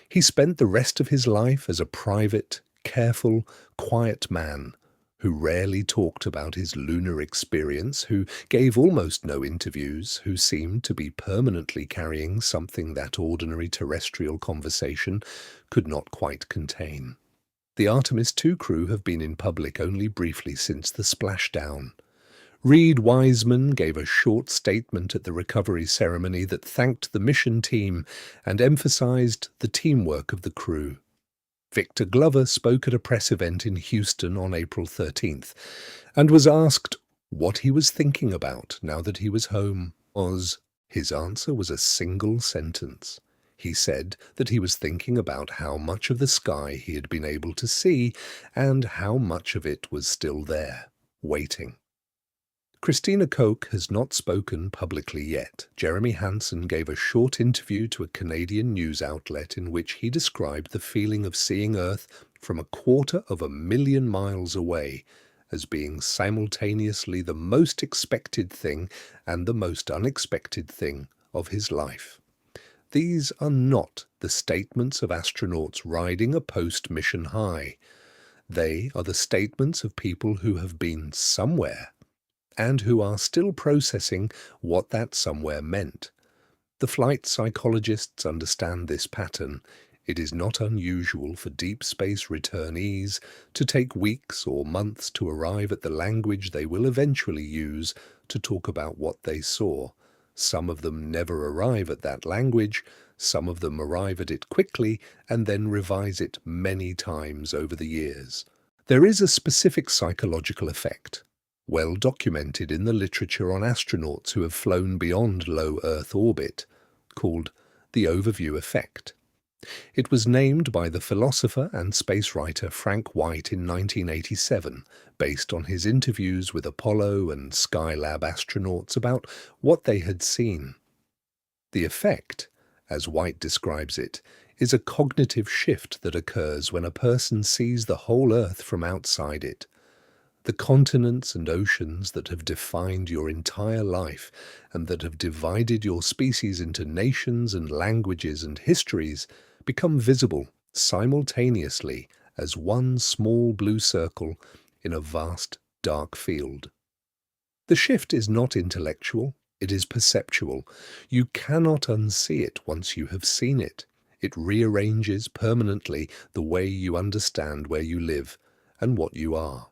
S1: He spent the rest of his life as a private, careful, quiet man who rarely talked about his lunar experience, who gave almost no interviews, who seemed to be permanently carrying something that ordinary terrestrial conversation could not quite contain. The Artemis II crew have been in public only briefly since the splashdown. Reed Wiseman gave a short statement at the recovery ceremony that thanked the mission team and emphasized the teamwork of the crew. Victor Glover spoke at a press event in Houston on April 13th and was asked what he was thinking about now that he was home. His answer was a single sentence. He said that he was thinking about how much of the sky he had been able to see and how much of it was still there, waiting. Christina Koch has not spoken publicly yet. Jeremy Hansen gave a short interview to a Canadian news outlet in which he described the feeling of seeing Earth from 250,000 miles away as being simultaneously the most expected thing and the most unexpected thing of his life. These are not the statements of astronauts riding a post-mission high. They are the statements of people who have been somewhere and who are still processing what that somewhere meant. The flight psychologists understand this pattern. It is not unusual for deep space returnees to take weeks or months to arrive at the language they will eventually use to talk about what they saw. Some of them never arrive at that language, some of them arrive at it quickly and then revise it many times over the years. There is a specific psychological effect, well documented in the literature on astronauts who have flown beyond low Earth orbit, called the overview effect. It was named by the philosopher and space writer Frank White in 1987, based on his interviews with Apollo and Skylab astronauts about what they had seen. The effect, as White describes it, is a cognitive shift that occurs when a person sees the whole Earth from outside it. The continents and oceans that have defined your entire life and that have divided your species into nations and languages and histories become visible simultaneously as one small blue circle in a vast dark field. The shift is not intellectual, it is perceptual. You cannot unsee it once you have seen it. It rearranges permanently the way you understand where you live and what you are.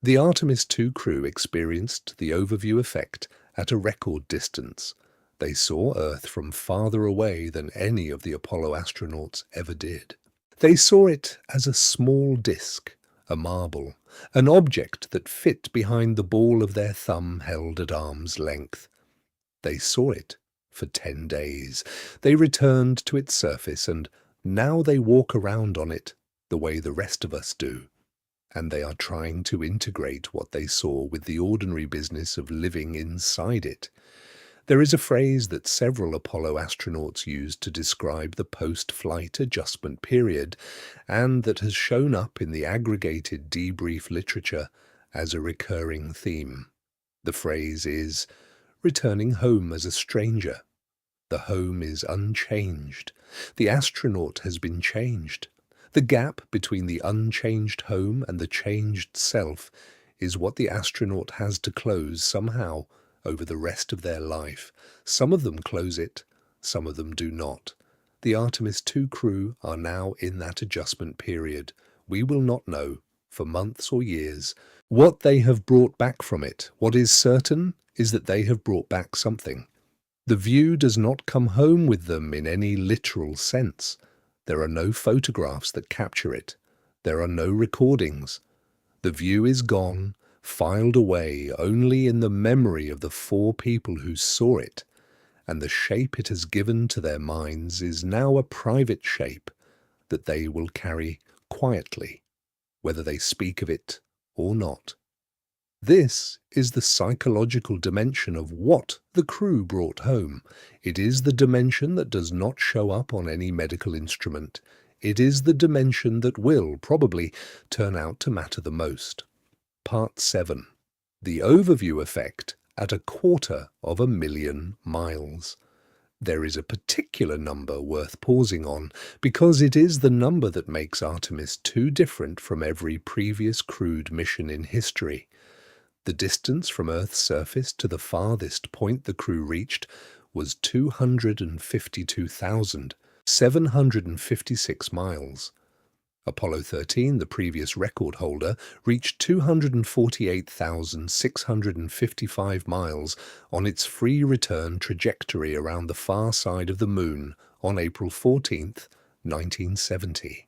S1: The Artemis II crew experienced the overview effect at a record distance. They saw Earth from farther away than any of the Apollo astronauts ever did. They saw it as a small disk, a marble, an object that fit behind the ball of their thumb held at arm's length. They saw it for 10 days. They returned to its surface, and now they walk around on it the way the rest of us do. And they are trying to integrate what they saw with the ordinary business of living inside it. There is a phrase that several Apollo astronauts used to describe the post-flight adjustment period, and that has shown up in the aggregated debrief literature as a recurring theme. The phrase is, returning home as a stranger. The home is unchanged. The astronaut has been changed. The gap between the unchanged home and the changed self is what the astronaut has to close somehow over the rest of their life. Some of them close it, some of them do not. The Artemis II crew are now in that adjustment period. We will not know, for months or years, what they have brought back from it. What is certain is that they have brought back something. The view does not come home with them in any literal sense. There are no photographs that capture it. There are no recordings. The view is gone, filed away only in the memory of the 4 people who saw it, and the shape it has given to their minds is now a private shape that they will carry quietly, whether they speak of it or not. This is the psychological dimension of what the crew brought home. It is the dimension that does not show up on any medical instrument. It is the dimension that will, probably, turn out to matter the most. Part 7. The overview effect at 250,000 miles. There is a particular number worth pausing on, because it is the number that makes Artemis II different from every previous crewed mission in history. The distance from Earth's surface to the farthest point the crew reached was 252,756 miles. Apollo 13, the previous record holder, reached 248,655 miles on its free return trajectory around the far side of the Moon on April 14, 1970.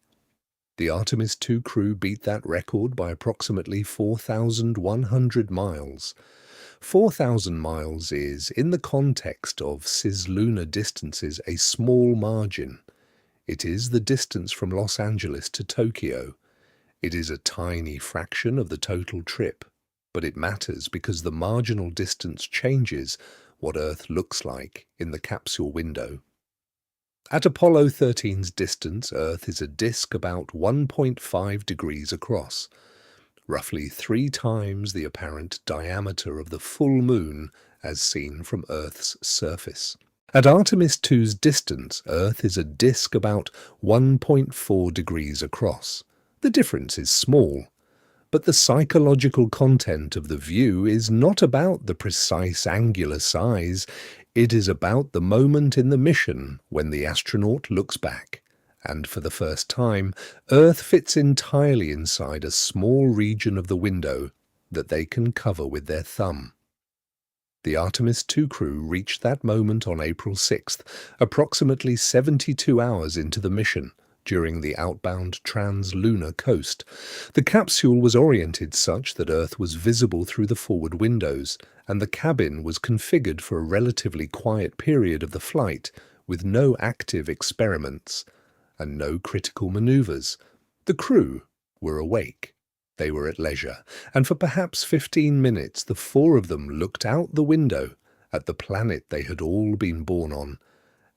S1: The Artemis II crew beat that record by approximately 4,100 miles. 4,000 miles is, in the context of cislunar distances, a small margin. It is the distance from Los Angeles to Tokyo. It is a tiny fraction of the total trip, but it matters because the marginal distance changes what Earth looks like in the capsule window. At Apollo 13's distance, Earth is a disk about 1.5 degrees across, roughly 3 times the apparent diameter of the full Moon as seen from Earth's surface. At Artemis II's distance, Earth is a disk about 1.4 degrees across. The difference is small, but the psychological content of the view is not about the precise angular size. It is about the moment in the mission when the astronaut looks back, and for the first time, Earth fits entirely inside a small region of the window that they can cover with their thumb. The Artemis II crew reached that moment on April 6th, approximately 72 hours into the mission, during the outbound trans-lunar coast. The capsule was oriented such that Earth was visible through the forward windows, and the cabin was configured for a relatively quiet period of the flight, with no active experiments and no critical maneuvers. The crew were awake. They were at leisure, and for perhaps 15 minutes the 4 of them looked out the window at the planet they had all been born on,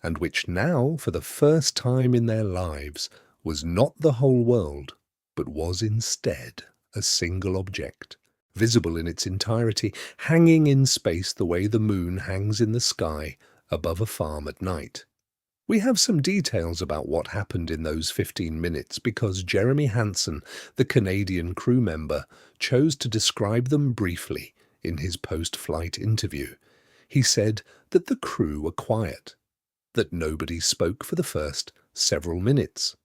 S1: and which now, for the first time in their lives, was not the whole world, but was instead a single object, visible in its entirety, hanging in space the way the Moon hangs in the sky above a farm at night. We have some details about what happened in those 15 minutes because Jeremy Hansen, the Canadian crew member, chose to describe them briefly in his post-flight interview. He said that the crew were quiet, that nobody spoke for the first several minutes,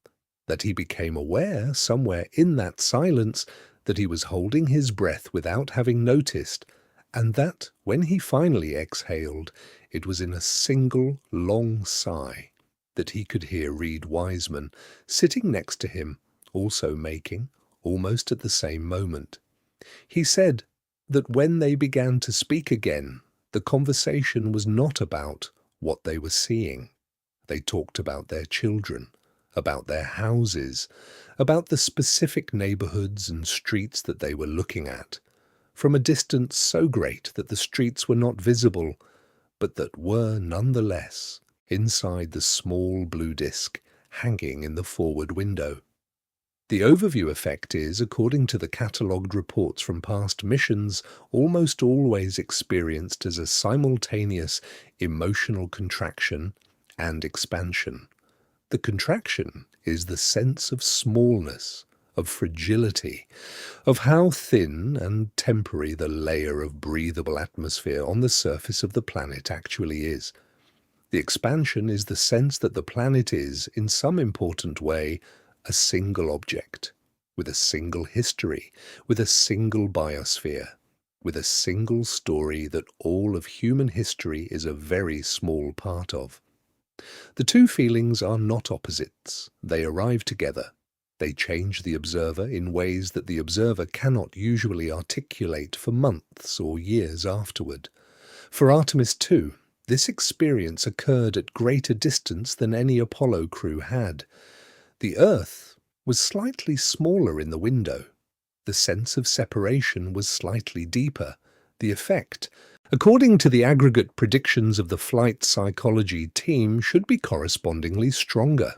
S1: that he became aware somewhere in that silence that he was holding his breath without having noticed, and that when he finally exhaled, it was in a single long sigh that he could hear Reed Wiseman sitting next to him, also making, almost at the same moment. He said that when they began to speak again, the conversation was not about what they were seeing. They talked about their children, about their houses, about the specific neighborhoods and streets that they were looking at, from a distance so great that the streets were not visible, but that were nonetheless inside the small blue disk hanging in the forward window. The overview effect is, according to the catalogued reports from past missions, almost always experienced as a simultaneous emotional contraction and expansion. The contraction is the sense of smallness, of fragility, of how thin and temporary the layer of breathable atmosphere on the surface of the planet actually is. The expansion is the sense that the planet is, in some important way, a single object, with a single history, with a single biosphere. with a single story that all of human history is a very small part of. The two feelings are not opposites. They arrive together. They change the observer in ways that the observer cannot usually articulate for months or years afterward. For Artemis II, this experience occurred at greater distance than any Apollo crew had. The Earth was slightly smaller in the window. The sense of separation was slightly deeper. The effect, according to the aggregate predictions of the flight psychology team, should be correspondingly stronger.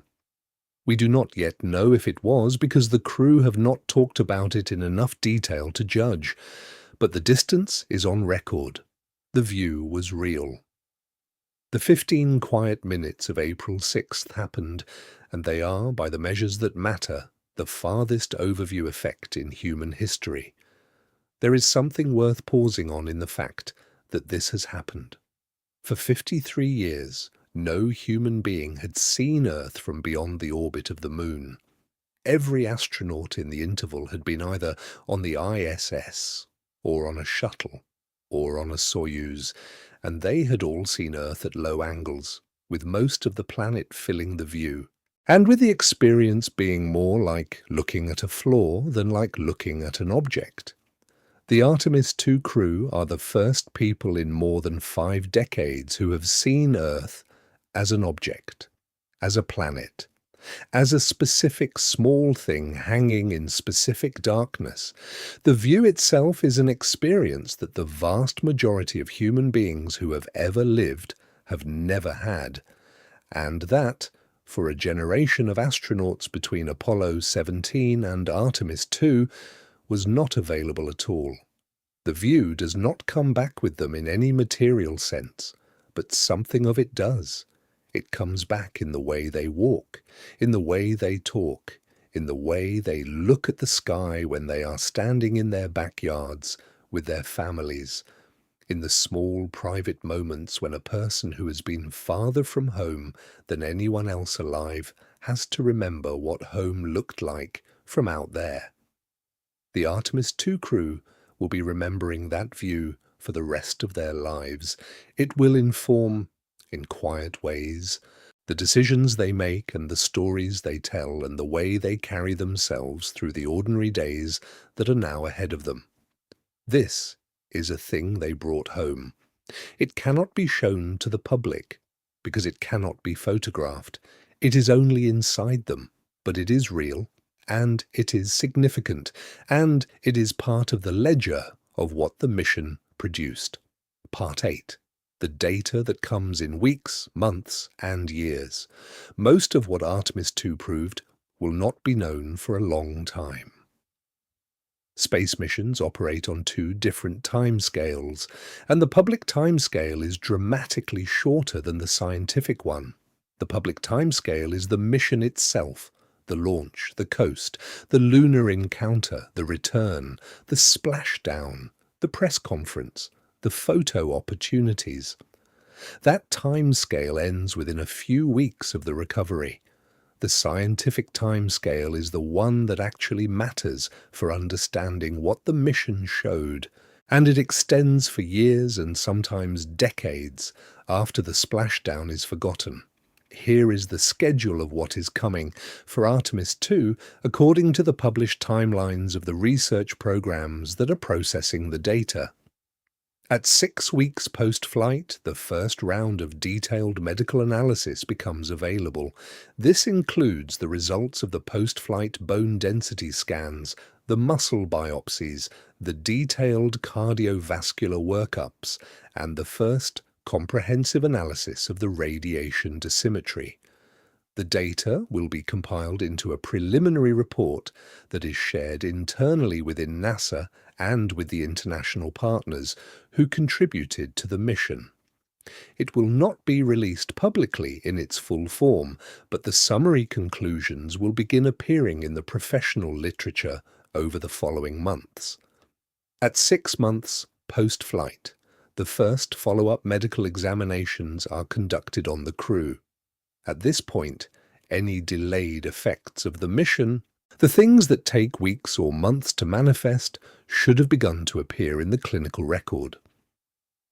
S1: We do not yet know if it was because the crew have not talked about it in enough detail to judge, but the distance is on record. The view was real. The 15 quiet minutes of April 6th happened, and they are, by the measures that matter, the farthest overview effect in human history. There is something worth pausing on in the fact that this has happened. For 53 years, no human being had seen Earth from beyond the orbit of the Moon. Every astronaut in the interval had been either on the ISS, or on a shuttle, or on a Soyuz, and they had all seen Earth at low angles, with most of the planet filling the view, and with the experience being more like looking at a floor than like looking at an object. The Artemis II crew are the first people in more than 5 decades who have seen Earth as an object, as a planet, as a specific small thing hanging in specific darkness. The view itself is an experience that the vast majority of human beings who have ever lived have never had, and that, for a generation of astronauts between Apollo 17 and Artemis II, was not available at all. The view does not come back with them in any material sense, but something of it does. It comes back in the way they walk, in the way they talk, in the way they look at the sky when they are standing in their backyards with their families, in the small private moments when a person who has been farther from home than anyone else alive has to remember what home looked like from out there. The Artemis II crew will be remembering that view for the rest of their lives. It will inform, in quiet ways, the decisions they make and the stories they tell and the way they carry themselves through the ordinary days that are now ahead of them. This is a thing they brought home. It cannot be shown to the public because it cannot be photographed. It is only inside them, but it is real, and it is significant, and it is part of the ledger of what the mission produced. Part 8. The data that comes in weeks, months, and years. Most of what Artemis II proved will not be known for a long time. Space missions operate on 2 different timescales, and the public timescale is dramatically shorter than the scientific one. The public timescale is the mission itself, the launch, the coast, the lunar encounter, the return, the splashdown, the press conference, the photo opportunities. That timescale ends within a few weeks of the recovery. The scientific timescale is the one that actually matters for understanding what the mission showed, and it extends for years and sometimes decades after the splashdown is forgotten. Here is the schedule of what is coming for Artemis II according to the published timelines of the research programs that are processing the data. At 6 weeks post-flight, the first round of detailed medical analysis becomes available. This includes the results of the post-flight bone density scans, the muscle biopsies, the detailed cardiovascular workups, and the first comprehensive analysis of the radiation dosimetry. The data will be compiled into a preliminary report that is shared internally within NASA and with the international partners who contributed to the mission. It will not be released publicly in its full form, but the summary conclusions will begin appearing in the professional literature over the following months. At 6 months post-flight, the first follow-up medical examinations are conducted on the crew. At this point, any delayed effects of the mission The things that take weeks or months to manifest should have begun to appear in the clinical record.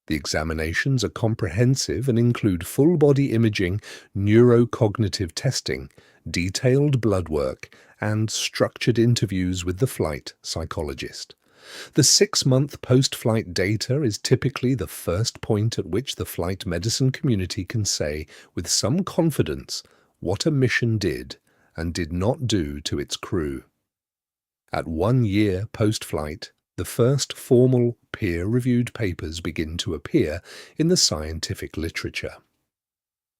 S1: The examinations are comprehensive and include full-body imaging, neurocognitive testing, detailed blood work, and structured interviews with the flight psychologist. The 6-month post-flight data is typically the first point at which the flight medicine community can say with some confidence what a mission did and did not do to its crew. At 1 year post-flight, the first formal peer-reviewed papers begin to appear in the scientific literature.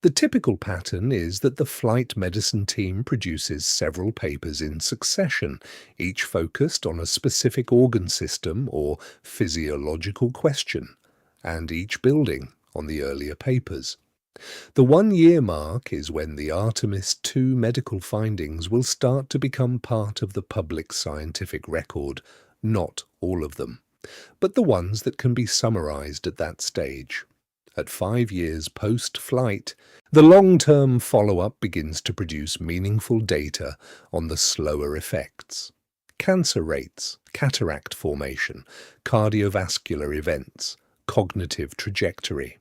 S1: The typical pattern is that the flight medicine team produces several papers in succession, each focused on a specific organ system or physiological question, and each building on the earlier papers. The 1-year mark is when the Artemis II medical findings will start to become part of the public scientific record, not all of them, but the ones that can be summarized at that stage. At 5 years post-flight, the long-term follow-up begins to produce meaningful data on the slower effects. Cancer rates, cataract formation, cardiovascular events, cognitive trajectory.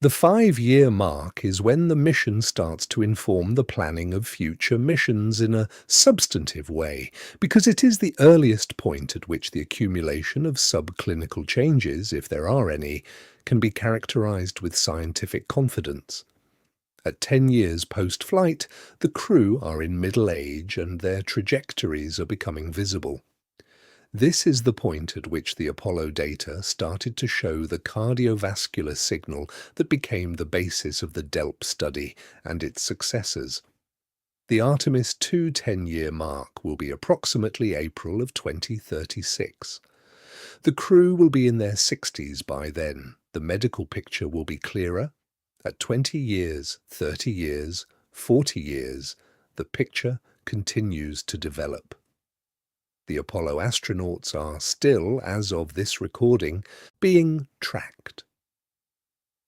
S1: The 5-year mark is when the mission starts to inform the planning of future missions in a substantive way, because it is the earliest point at which the accumulation of subclinical changes, if there are any, can be characterized with scientific confidence. At 10 years post-flight, the crew are in middle age and their trajectories are becoming visible. This is the point at which the Apollo data started to show the cardiovascular signal that became the basis of the DELP study and its successors. The Artemis II 10-year mark will be approximately April of 2036. The crew will be in their 60s by then. The medical picture will be clearer. At 20 years, 30 years, 40 years, the picture continues to develop. The Apollo astronauts are still, as of this recording, being tracked.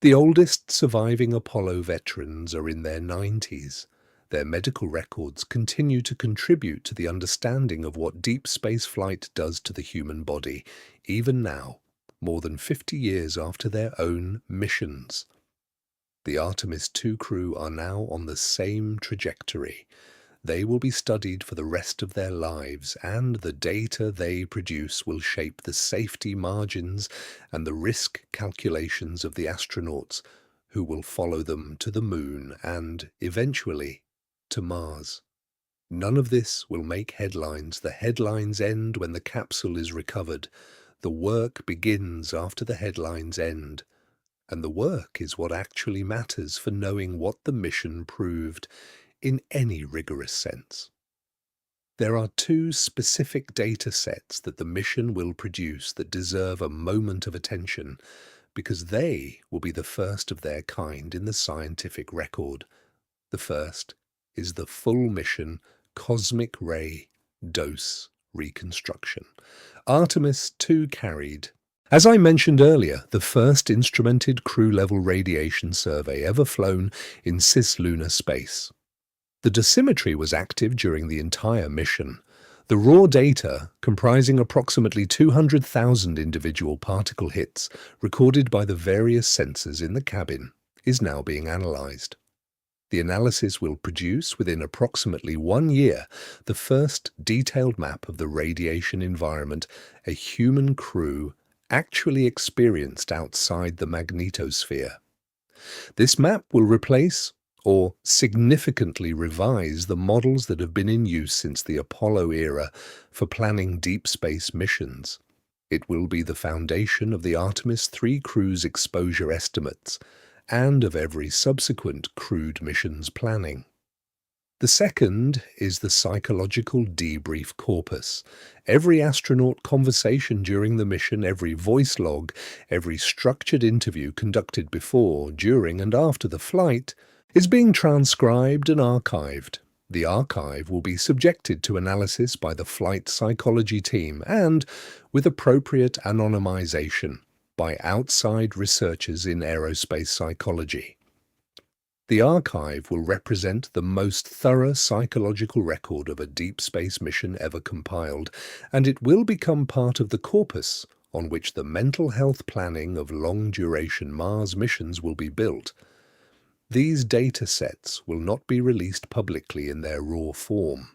S1: The oldest surviving Apollo veterans are in their 90s. Their medical records continue to contribute to the understanding of what deep space flight does to the human body, even now, more than 50 years after their own missions. The Artemis II crew are now on the same trajectory. They will be studied for the rest of their lives, and the data they produce will shape the safety margins and the risk calculations of the astronauts who will follow them to the Moon and, eventually, to Mars. None of this will make headlines. The headlines end when the capsule is recovered. The work begins after the headlines end. And the work is what actually matters for knowing what the mission proved in any rigorous sense. There are 2 specific data sets that the mission will produce that deserve a moment of attention, because they will be the first of their kind in the scientific record. The first is the full mission cosmic ray dose reconstruction. Artemis II carried, as I mentioned earlier, the first instrumented crew-level radiation survey ever flown in cislunar space. The dosimetry was active during the entire mission. The raw data, comprising approximately 200,000 individual particle hits recorded by the various sensors in the cabin, is now being analyzed. The analysis will produce, within approximately 1 year, the first detailed map of the radiation environment a human crew actually experienced outside the magnetosphere. This map will replace or significantly revise the models that have been in use since the Apollo era for planning deep space missions. It will be the foundation of the Artemis III crew's exposure estimates and of every subsequent crewed mission's planning. The second is the psychological debrief corpus. Every astronaut conversation during the mission, every voice log, every structured interview conducted before, during, and after the flight is being transcribed and archived. The archive will be subjected to analysis by the flight psychology team and, with appropriate anonymization, by outside researchers in aerospace psychology. The archive will represent the most thorough psychological record of a deep space mission ever compiled, and it will become part of the corpus on which the mental health planning of long-duration Mars missions will be built. These data sets will not be released publicly in their raw form.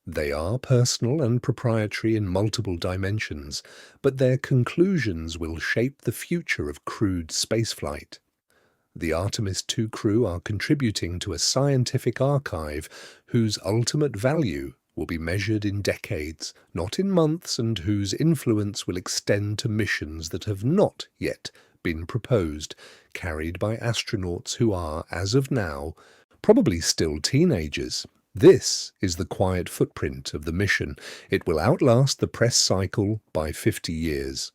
S1: They are personal and proprietary in multiple dimensions, but their conclusions will shape the future of crewed spaceflight. The Artemis II crew are contributing to a scientific archive whose ultimate value will be measured in decades, not in months, and whose influence will extend to missions that have not yet been proposed, carried by astronauts who are, as of now, probably still teenagers. This is the quiet footprint of the mission. It will outlast the press cycle by 50 years.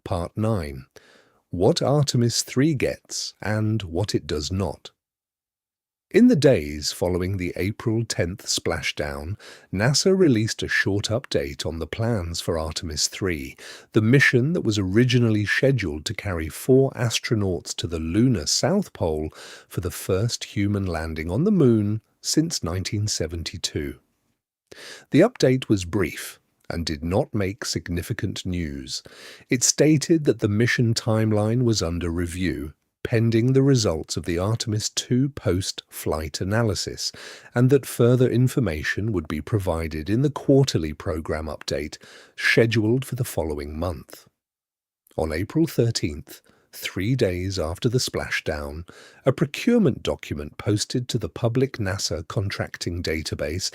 S1: Part 9. What Artemis III gets and what it does not. In the days following the April 10th splashdown, NASA released a short update on the plans for Artemis III, the mission that was originally scheduled to carry 4 astronauts to the lunar South Pole for the first human landing on the Moon since 1972. The update was brief and did not make significant news. It stated that the mission timeline was under review, pending the results of the Artemis II post-flight analysis, and that further information would be provided in the quarterly program update, scheduled for the following month. On April 13th, 3 days after the splashdown, a procurement document posted to the public NASA contracting database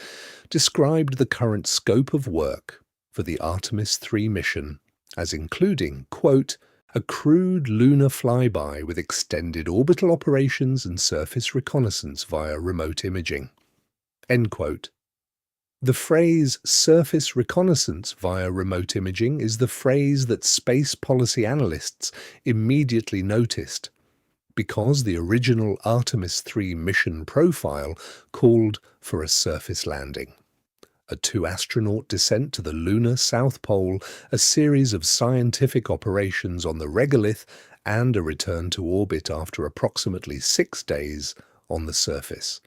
S1: described the current scope of work for the Artemis III mission as including, quote, a crewed lunar flyby with extended orbital operations and surface reconnaissance via remote imaging, end quote. The phrase surface reconnaissance via remote imaging is the phrase that space policy analysts immediately noticed, because the original Artemis III mission profile called for a surface landing. A 2-astronaut descent to the lunar South Pole, a series of scientific operations on the regolith, and a return to orbit after approximately 6 days on the surface.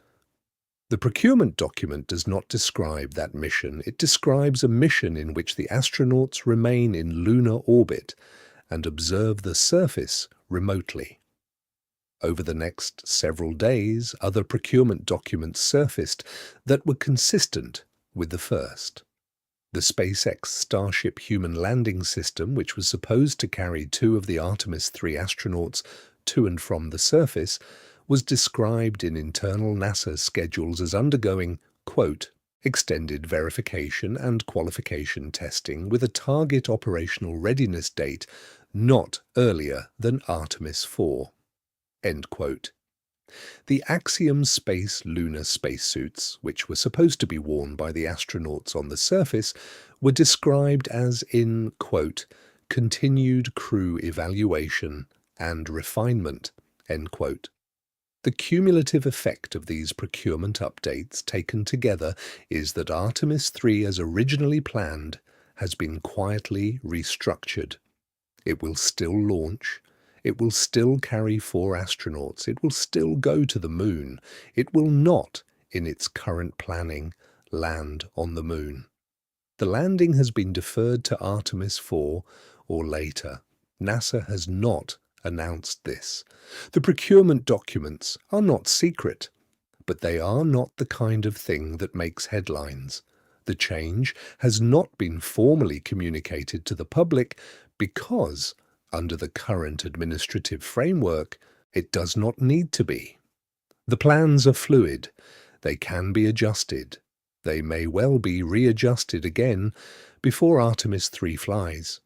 S1: The procurement document does not describe that mission. It describes a mission in which the astronauts remain in lunar orbit and observe the surface remotely. Over the next several days, other procurement documents surfaced that were consistent with the first. The SpaceX Starship human landing system, which was supposed to carry 2 of the Artemis III astronauts to and from the surface, was described in internal NASA schedules as undergoing, quote, extended verification and qualification testing with a target operational readiness date not earlier than Artemis IV, end quote. The Axiom Space lunar spacesuits, which were supposed to be worn by the astronauts on the surface, were described as in, quote, continued crew evaluation and refinement, end quote. The cumulative effect of these procurement updates taken together is that Artemis III, as originally planned, has been quietly restructured. It will still launch. It will still carry 4 astronauts. It will still go to the Moon. It will not, in its current planning, land on the Moon. The landing has been deferred to Artemis IV or later. NASA has not announced this. The procurement documents are not secret, but they are not the kind of thing that makes headlines. The change has not been formally communicated to the public because, under the current administrative framework, it does not need to be. The plans are fluid. They can be adjusted. They may well be readjusted again before Artemis III flies.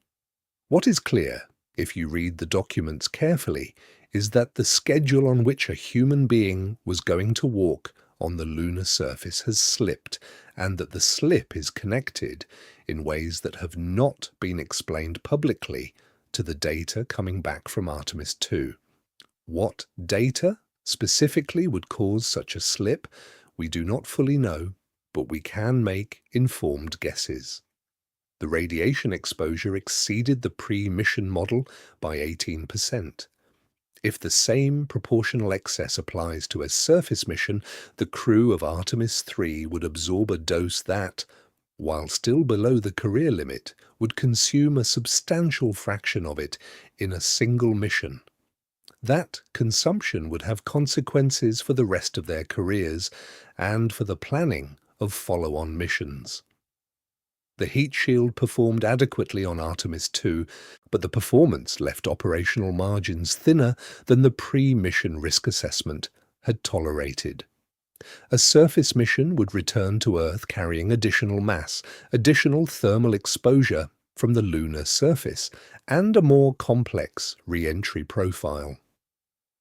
S1: What is clear, if you read the documents carefully, is that the schedule on which a human being was going to walk on the lunar surface has slipped, and that the slip is connected in ways that have not been explained publicly to the data coming back from Artemis II. What data specifically would cause such a slip, we do not fully know, but we can make informed guesses. The radiation exposure exceeded the pre-mission model by 18%. If the same proportional excess applies to a surface mission, the crew of Artemis III would absorb a dose that, while still below the career limit, would consume a substantial fraction of it in a single mission. That consumption would have consequences for the rest of their careers and for the planning of follow-on missions. The heat shield performed adequately on Artemis II, but the performance left operational margins thinner than the pre-mission risk assessment had tolerated. A surface mission would return to Earth carrying additional mass, additional thermal exposure from the lunar surface, and a more complex re-entry profile.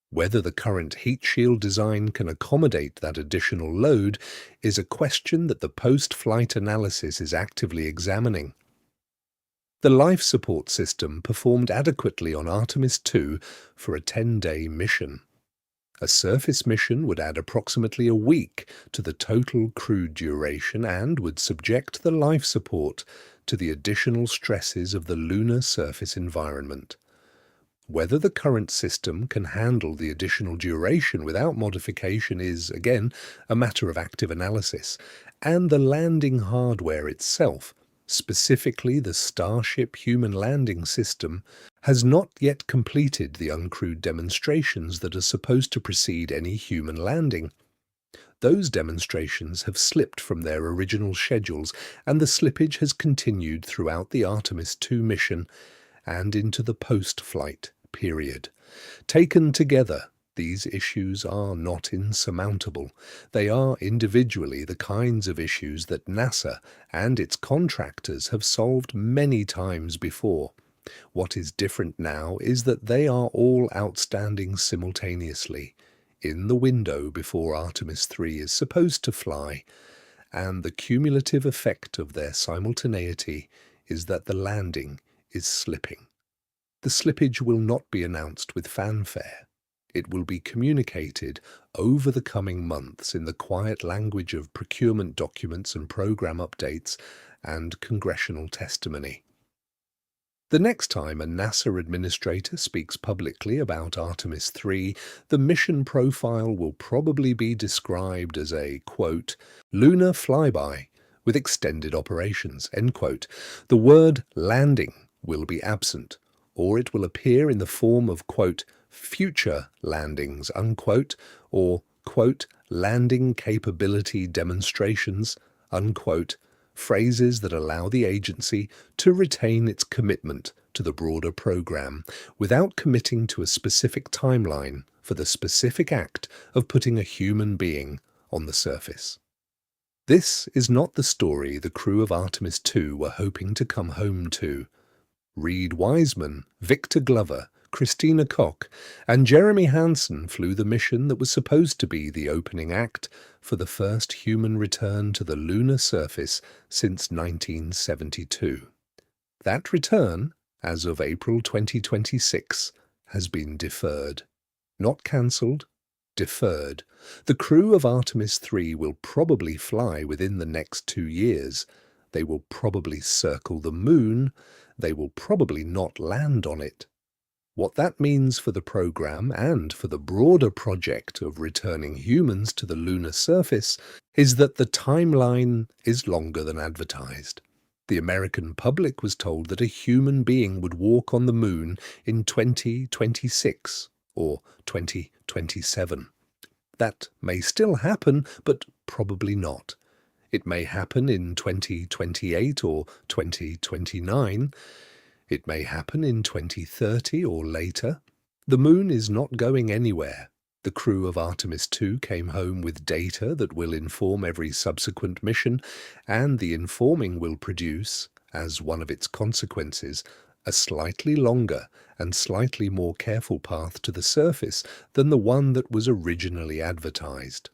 S1: Whether the current heat shield design can accommodate that additional load is a question that the post-flight analysis is actively examining. The life support system performed adequately on Artemis II for a 10-day mission. A surface mission would add approximately a week to the total crew duration and would subject the life support to the additional stresses of the lunar surface environment. Whether the current system can handle the additional duration without modification is, again, a matter of active analysis, and the landing hardware itself, specifically the Starship human landing system, has not yet completed the uncrewed demonstrations that are supposed to precede any human landing. Those demonstrations have slipped from their original schedules, and the slippage has continued throughout the Artemis II mission and into the post-flight period. Taken together, these issues are not insurmountable. They are individually the kinds of issues that NASA and its contractors have solved many times before. What is different now is that they are all outstanding simultaneously, in the window before Artemis III is supposed to fly, and the cumulative effect of their simultaneity is that the landing is slipping. The slippage will not be announced with fanfare. It will be communicated over the coming months in the quiet language of procurement documents and program updates and congressional testimony. The next time a NASA administrator speaks publicly about Artemis III, the mission profile will probably be described as a, quote, lunar flyby with extended operations, end quote. The word landing will be absent, or it will appear in the form of, quote, future landings, unquote, or, quote, landing capability demonstrations, unquote, phrases that allow the agency to retain its commitment to the broader program without committing to a specific timeline for the specific act of putting a human being on the surface. This is not the story the crew of Artemis II were hoping to come home to. Reed Wiseman, Victor Glover, Christina Koch, and Jeremy Hansen flew the mission that was supposed to be the opening act for the first human return to the lunar surface since 1972. That return, as of April 2026, has been deferred. Not cancelled, deferred. The crew of Artemis III will probably fly within the next 2 years. They will probably circle the moon. They will probably not land on it. What that means for the program and for the broader project of returning humans to the lunar surface is that the timeline is longer than advertised. The American public was told that a human being would walk on the moon in 2026 or 2027. That may still happen, but probably not. It may happen in 2028 or 2029. It may happen in 2030 or later. The moon is not going anywhere. The crew of Artemis II came home with data that will inform every subsequent mission, and the informing will produce, as one of its consequences, a slightly longer and slightly more careful path to the surface than the one that was originally advertised.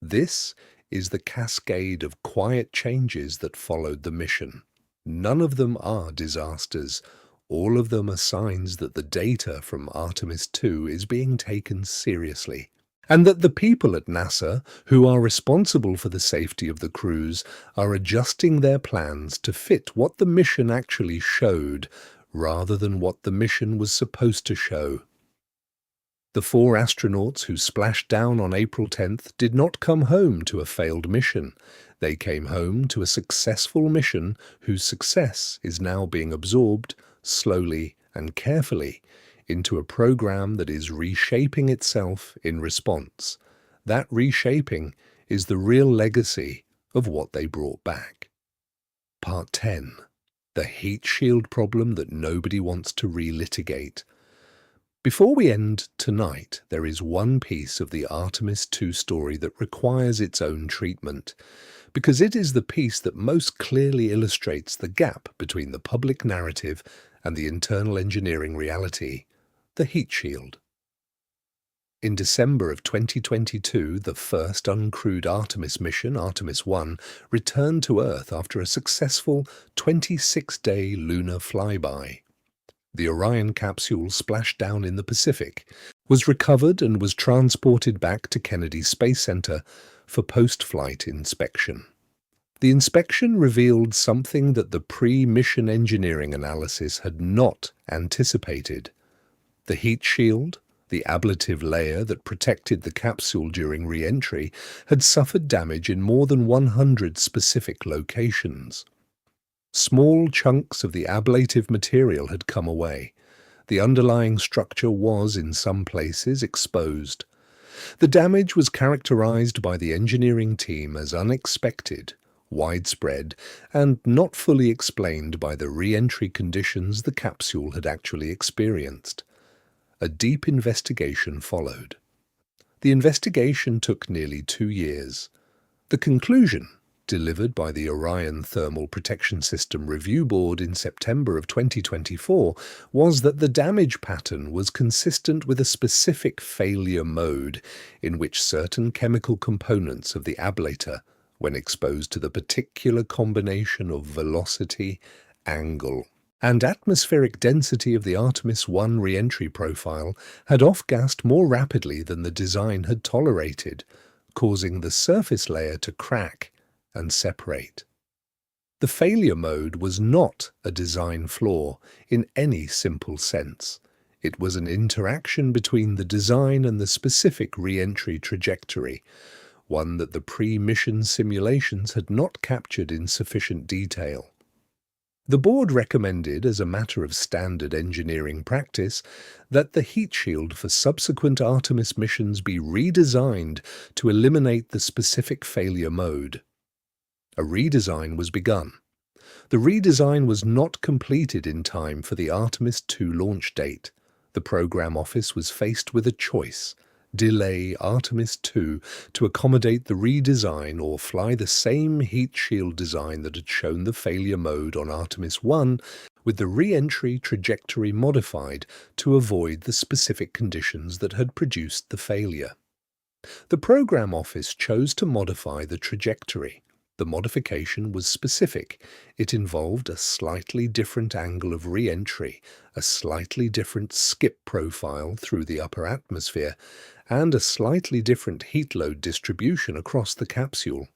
S1: This is the cascade of quiet changes that followed the mission. None of them are disasters. All of them are signs that the data from Artemis II is being taken seriously, and that the people at NASA who are responsible for the safety of the crews are adjusting their plans to fit what the mission actually showed, rather than what the mission was supposed to show. The 4 astronauts who splashed down on April 10th did not come home to a failed mission. They came home to a successful mission whose success is now being absorbed, slowly and carefully, into a program that is reshaping itself in response. That reshaping is the real legacy of what they brought back. Part 10. The heat shield problem that nobody wants to relitigate. Before we end tonight, there is one piece of the Artemis II story that requires its own treatment, because it is the piece that most clearly illustrates the gap between the public narrative and the internal engineering reality: the heat shield. In December of 2022, the first uncrewed Artemis mission, Artemis I, returned to Earth after a successful 26-day lunar flyby. The Orion capsule splashed down in the Pacific, was recovered and was transported back to Kennedy Space Center for post-flight inspection. The inspection revealed something that the pre-mission engineering analysis had not anticipated. The heat shield, the ablative layer that protected the capsule during re-entry, had suffered damage in more than 100 specific locations. Small chunks of the ablative material had come away. The underlying structure was, in some places, exposed. The damage was characterized by the engineering team as unexpected, widespread, and not fully explained by the re-entry conditions the capsule had actually experienced. A deep investigation followed. The investigation took nearly 2 years. The conclusion, delivered by the Orion Thermal Protection System Review Board in September of 2024, was that the damage pattern was consistent with a specific failure mode in which certain chemical components of the ablator, when exposed to the particular combination of velocity, angle, and atmospheric density of the Artemis I re-entry profile, had off-gassed more rapidly than the design had tolerated, causing the surface layer to crack and separate. The failure mode was not a design flaw in any simple sense. It was an interaction between the design and the specific re-entry trajectory, one that the pre-mission simulations had not captured in sufficient detail. The board recommended, as a matter of standard engineering practice, that the heat shield for subsequent Artemis missions be redesigned to eliminate the specific failure mode. A redesign was begun. The redesign was not completed in time for the Artemis II launch date. The program office was faced with a choice: delay Artemis II to accommodate the redesign, or fly the same heat shield design that had shown the failure mode on Artemis I, with the re-entry trajectory modified to avoid the specific conditions that had produced the failure. The program office chose to modify the trajectory. The modification was specific. It involved a slightly different angle of re-entry, a slightly different skip profile through the upper atmosphere, and a slightly different heat load distribution across the capsule.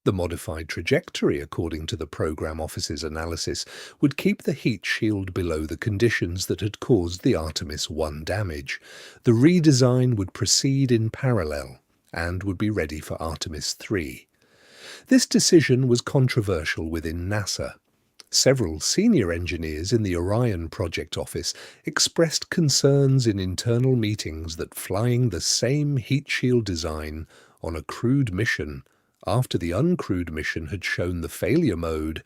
S1: The modified trajectory, according to the program office's analysis, would keep the heat shield below the conditions that had caused the Artemis I damage. The redesign would proceed in parallel and would be ready for Artemis III. This decision was controversial within NASA. Several senior engineers in the Orion project office expressed concerns in internal meetings that flying the same heat shield design on a crewed mission after the uncrewed mission had shown the failure mode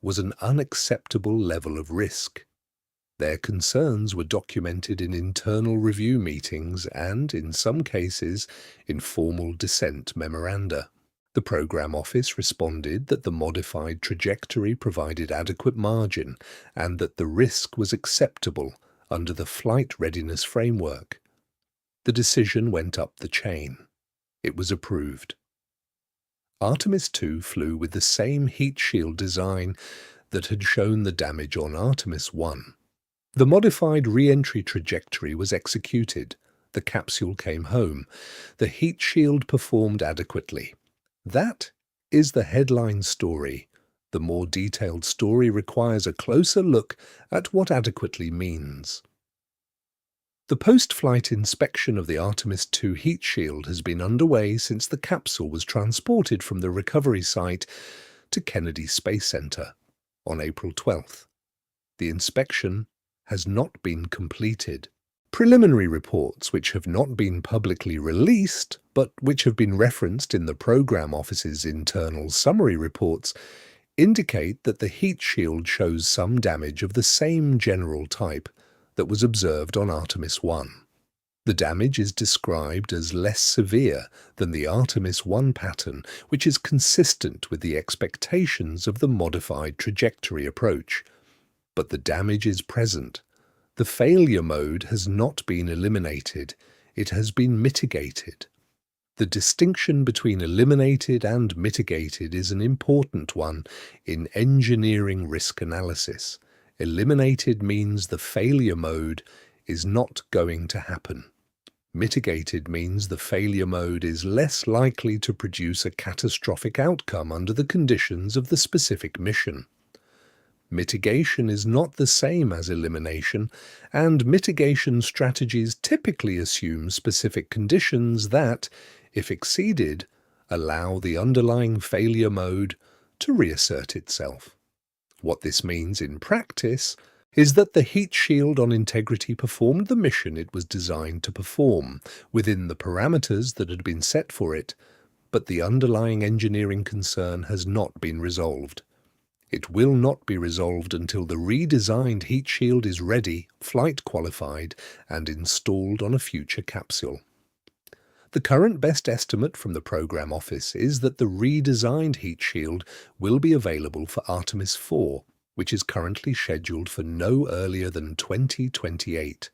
S1: was an unacceptable level of risk. Their concerns were documented in internal review meetings and, in some cases, in formal dissent memoranda. The program office responded that the modified trajectory provided adequate margin and that the risk was acceptable under the flight readiness framework. The decision went up the chain. It was approved. Artemis II flew with the same heat shield design that had shown the damage on Artemis I. The modified re-entry trajectory was executed. The capsule came home. The heat shield performed adequately. That is the headline story. The more detailed story requires a closer look at what adequately means. The post-flight inspection of the Artemis II heat shield has been underway since the capsule was transported from the recovery site to Kennedy Space Center on April 12th. The inspection has not been completed. Preliminary reports, which have not been publicly released, but which have been referenced in the Program Office's internal summary reports, indicate that the heat shield shows some damage of the same general type that was observed on Artemis I. The damage is described as less severe than the Artemis I pattern, which is consistent with the expectations of the modified trajectory approach. But the damage is present. The failure mode has not been eliminated, it has been mitigated. The distinction between eliminated and mitigated is an important one in engineering risk analysis. Eliminated means the failure mode is not going to happen. Mitigated means the failure mode is less likely to produce a catastrophic outcome under the conditions of the specific mission. Mitigation is not the same as elimination, and mitigation strategies typically assume specific conditions that, if exceeded, allow the underlying failure mode to reassert itself. What this means in practice is that the heat shield on Integrity performed the mission it was designed to perform, within the parameters that had been set for it, but the underlying engineering concern has not been resolved. It will not be resolved until the redesigned heat shield is ready, flight qualified, and installed on a future capsule. The current best estimate from the Program Office is that the redesigned heat shield will be available for Artemis IV, which is currently scheduled for no earlier than 2028.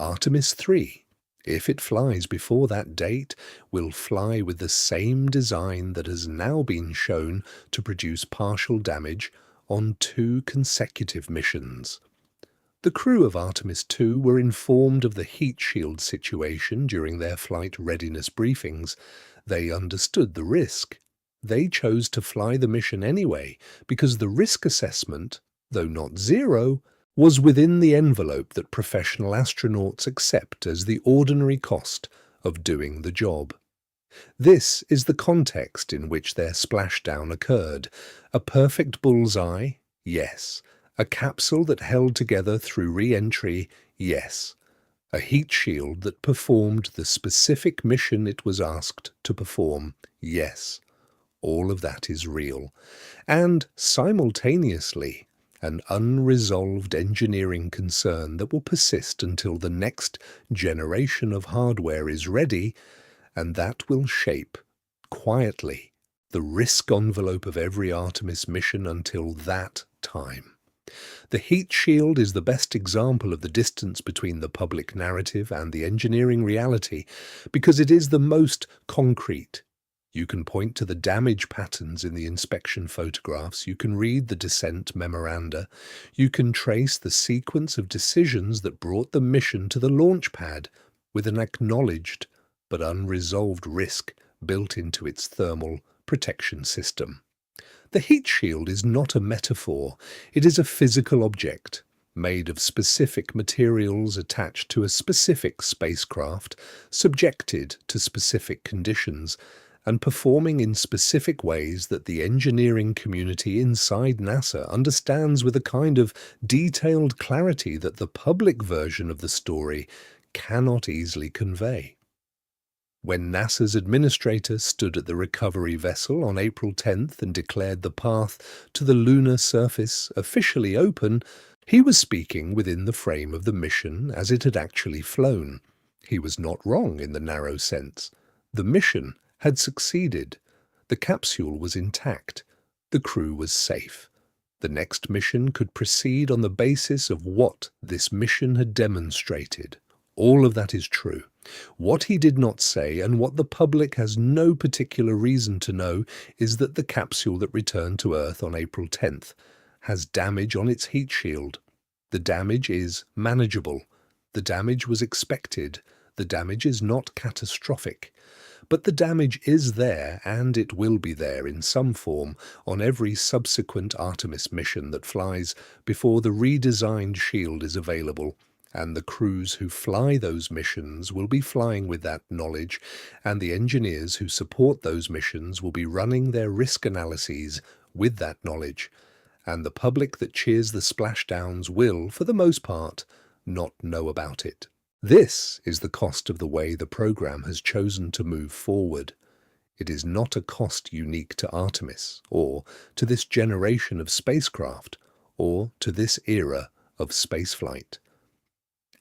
S1: Artemis III, if it flies before that date, will fly with the same design that has now been shown to produce partial damage on 2 consecutive missions. The crew of Artemis II were informed of the heat shield situation during their flight readiness briefings. They understood the risk. They chose to fly the mission anyway because the risk assessment, though not zero, was within the envelope that professional astronauts accept as the ordinary cost of doing the job. This is the context in which their splashdown occurred. A perfect bullseye? Yes. A capsule that held together through re-entry? Yes. A heat shield that performed the specific mission it was asked to perform? Yes. All of that is real. And simultaneously, an unresolved engineering concern that will persist until the next generation of hardware is ready, and that will shape, quietly, the risk envelope of every Artemis mission until that time. The heat shield is the best example of the distance between the public narrative and the engineering reality because it is the most concrete. You can point to the damage patterns in the inspection photographs, you can read the descent memoranda, you can trace the sequence of decisions that brought the mission to the launch pad with an acknowledged but unresolved risk built into its thermal protection system. The heat shield is not a metaphor, it is a physical object, made of specific materials attached to a specific spacecraft, subjected to specific conditions, and performing in specific ways that the engineering community inside NASA understands with a kind of detailed clarity that the public version of the story cannot easily convey. When NASA's administrator stood at the recovery vessel on April 10th and declared the path to the lunar surface officially open, he was speaking within the frame of the mission as it had actually flown. He was not wrong in the narrow sense. The mission had succeeded. The capsule was intact. The crew was safe. The next mission could proceed on the basis of what this mission had demonstrated. All of that is true. What he did not say, and what the public has no particular reason to know, is that the capsule that returned to Earth on April 10th has damage on its heat shield. The damage is manageable. The damage was expected. The damage is not catastrophic. But the damage is there, and it will be there in some form on every subsequent Artemis mission that flies before the redesigned shield is available And the crews who fly those missions will be flying with that knowledge, and the engineers who support those missions will be running their risk analyses with that knowledge, and the public that cheers the splashdowns will, for the most part, not know about it. This is the cost of the way the program has chosen to move forward. It is not a cost unique to Artemis, or to this generation of spacecraft, or to this era of spaceflight.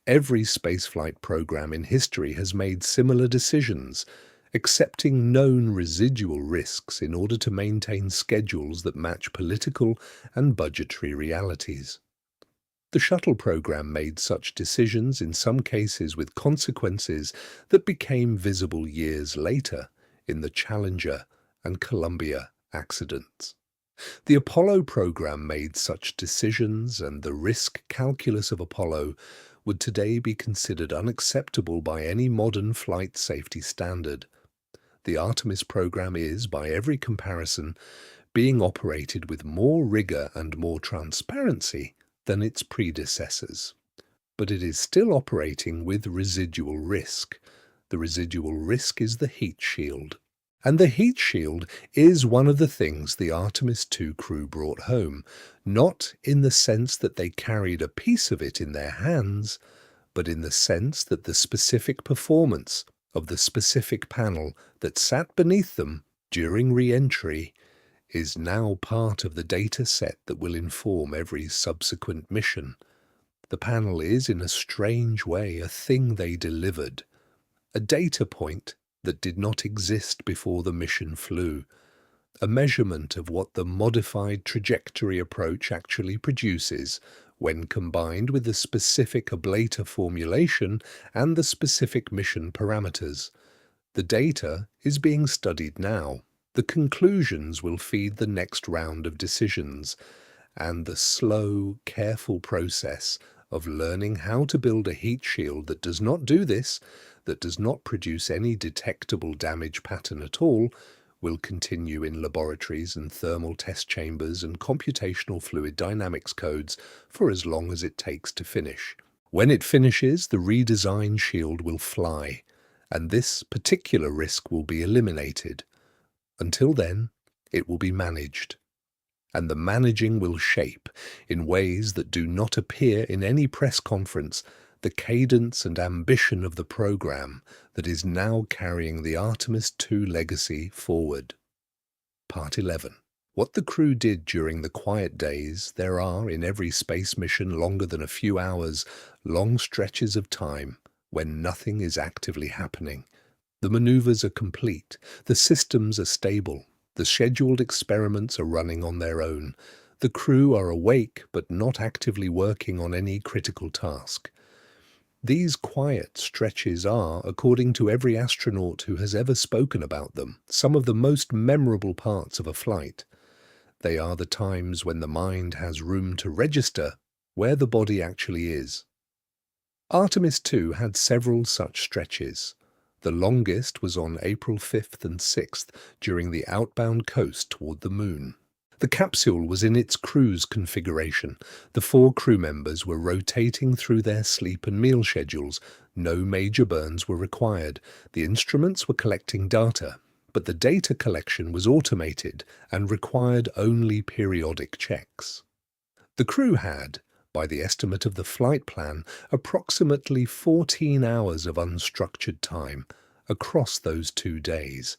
S1: Every spaceflight program in history has made similar decisions, accepting known residual risks in order to maintain schedules that match political and budgetary realities. The shuttle program made such decisions, in some cases with consequences that became visible years later in the Challenger and Columbia accidents. The Apollo program made such decisions, and the risk calculus of Apollo would today be considered unacceptable by any modern flight safety standard. The Artemis program is, by every comparison, being operated with more rigor and more transparency than its predecessors. But it is still operating with residual risk. The residual risk is the heat shield. And the heat shield is one of the things the Artemis II crew brought home, not in the sense that they carried a piece of it in their hands, but in the sense that the specific performance of the specific panel that sat beneath them during re-entry is now part of the data set that will inform every subsequent mission. The panel is, in a strange way, a thing they delivered, a data point that did not exist before the mission flew, a measurement of what the modified trajectory approach actually produces when combined with the specific ablator formulation and the specific mission parameters. The data is being studied now. The conclusions will feed the next round of decisions, and the slow, careful process of learning how to build a heat shield that does not do this, that does not produce any detectable damage pattern at all, will continue in laboratories and thermal test chambers and computational fluid dynamics codes for as long as it takes to finish. When it finishes, the redesigned shield will fly, and this particular risk will be eliminated. Until then, it will be managed, and the managing will shape, in ways that do not appear in any press conference, the cadence and ambition of the program that is now carrying the Artemis II legacy forward. Part 11. What the crew did during the quiet days. There are, in every space mission longer than a few hours, long stretches of time when nothing is actively happening. The maneuvers are complete, the systems are stable, the scheduled experiments are running on their own, the crew are awake but not actively working on any critical task. These quiet stretches are, according to every astronaut who has ever spoken about them, some of the most memorable parts of a flight. They are the times when the mind has room to register where the body actually is. Artemis II had several such stretches. The longest was on April 5th and 6th during the outbound coast toward the Moon. The capsule was in its cruise configuration. The 4 crew members were rotating through their sleep and meal schedules. No major burns were required. The instruments were collecting data, but the data collection was automated and required only periodic checks. The crew had, by the estimate of the flight plan, approximately 14 hours of unstructured time across those 2 days.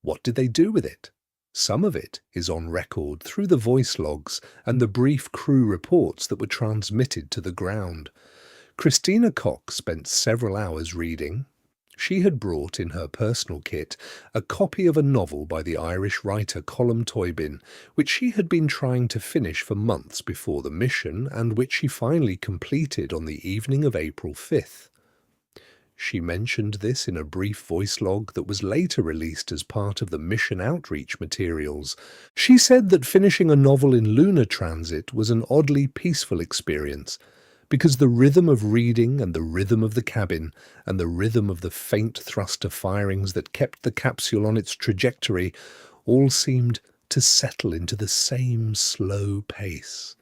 S1: What did they do with it? Some of it is on record through the voice logs and the brief crew reports that were transmitted to the ground. Christina Koch spent several hours reading. She had brought in her personal kit a copy of a novel by the Irish writer Colm Tóibín, which she had been trying to finish for months before the mission and which she finally completed on the evening of April 5th. She mentioned this in a brief voice log that was later released as part of the mission outreach materials. She said that finishing a novel in lunar transit was an oddly peaceful experience, because the rhythm of reading and the rhythm of the cabin and the rhythm of the faint thruster firings that kept the capsule on its trajectory all seemed to settle into the same slow pace.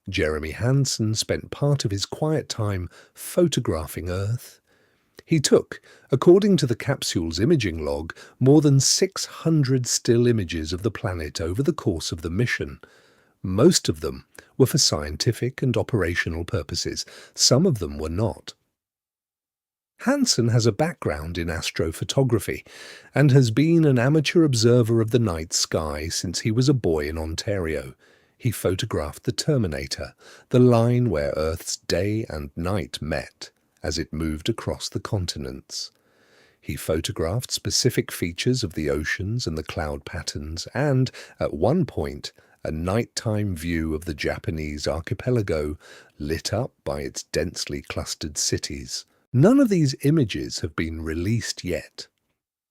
S1: Jeremy Hansen spent part of his quiet time photographing Earth. He took, according to the capsule's imaging log, more than 600 still images of the planet over the course of the mission. Most of them were for scientific and operational purposes. Some of them were not. Hansen has a background in astrophotography and has been an amateur observer of the night sky since he was a boy in Ontario. He photographed the Terminator, the line where Earth's day and night met as it moved across the continents. He photographed specific features of the oceans and the cloud patterns and, at one point, a nighttime view of the Japanese archipelago lit up by its densely clustered cities. None of these images have been released yet.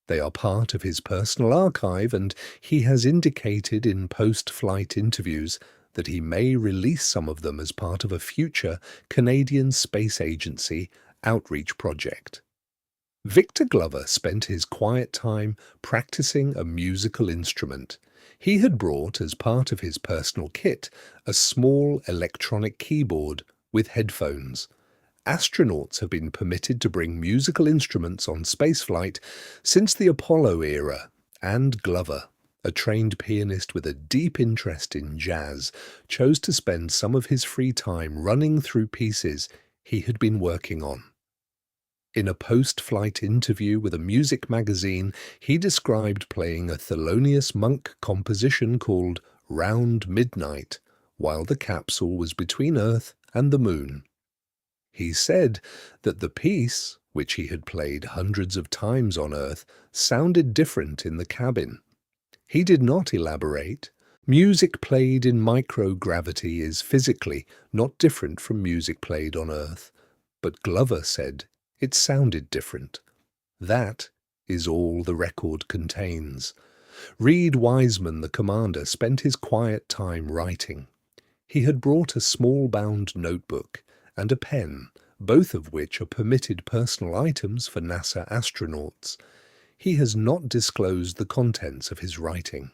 S1: They are part of his personal archive, and he has indicated in post-flight interviews that he may release some of them as part of a future Canadian Space Agency outreach project. Victor Glover spent his quiet time practicing a musical instrument. He had brought, as part of his personal kit, a small electronic keyboard with headphones. Astronauts have been permitted to bring musical instruments on spaceflight since the Apollo era, and Glover, a trained pianist with a deep interest in jazz, chose to spend some of his free time running through pieces he had been working on. In a post-flight interview with a music magazine, he described playing a Thelonious Monk composition called Round Midnight while the capsule was between Earth and the Moon. He said that the piece, which he had played hundreds of times on Earth, sounded different in the cabin. He did not elaborate. Music played in microgravity is physically not different from music played on Earth, but Glover said it sounded different. That is all the record contains. Reed Wiseman, the commander, spent his quiet time writing. He had brought a small bound notebook and a pen, both of which are permitted personal items for NASA astronauts. He has not disclosed the contents of his writing.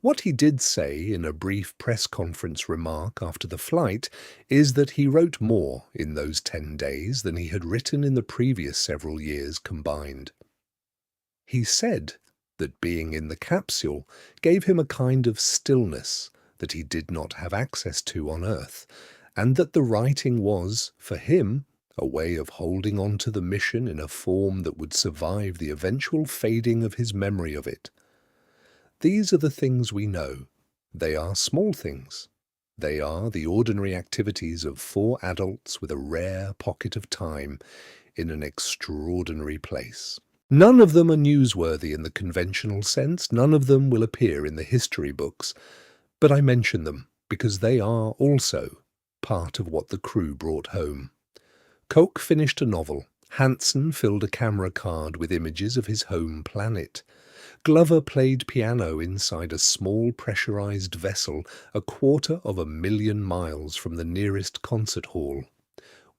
S1: What he did say in a brief press conference remark after the flight is that he wrote more in those 10 days than he had written in the previous several years combined. He said that being in the capsule gave him a kind of stillness that he did not have access to on Earth, and that the writing was, for him, a way of holding on to the mission in a form that would survive the eventual fading of his memory of it. These are the things we know. They are small things. They are the ordinary activities of 4 adults with a rare pocket of time in an extraordinary place. None of them are newsworthy in the conventional sense. None of them will appear in the history books. But I mention them because they are also part of what the crew brought home. Koch finished a novel. Hansen filled a camera card with images of his home planet. Glover played piano inside a small pressurized vessel 250,000 miles from the nearest concert hall.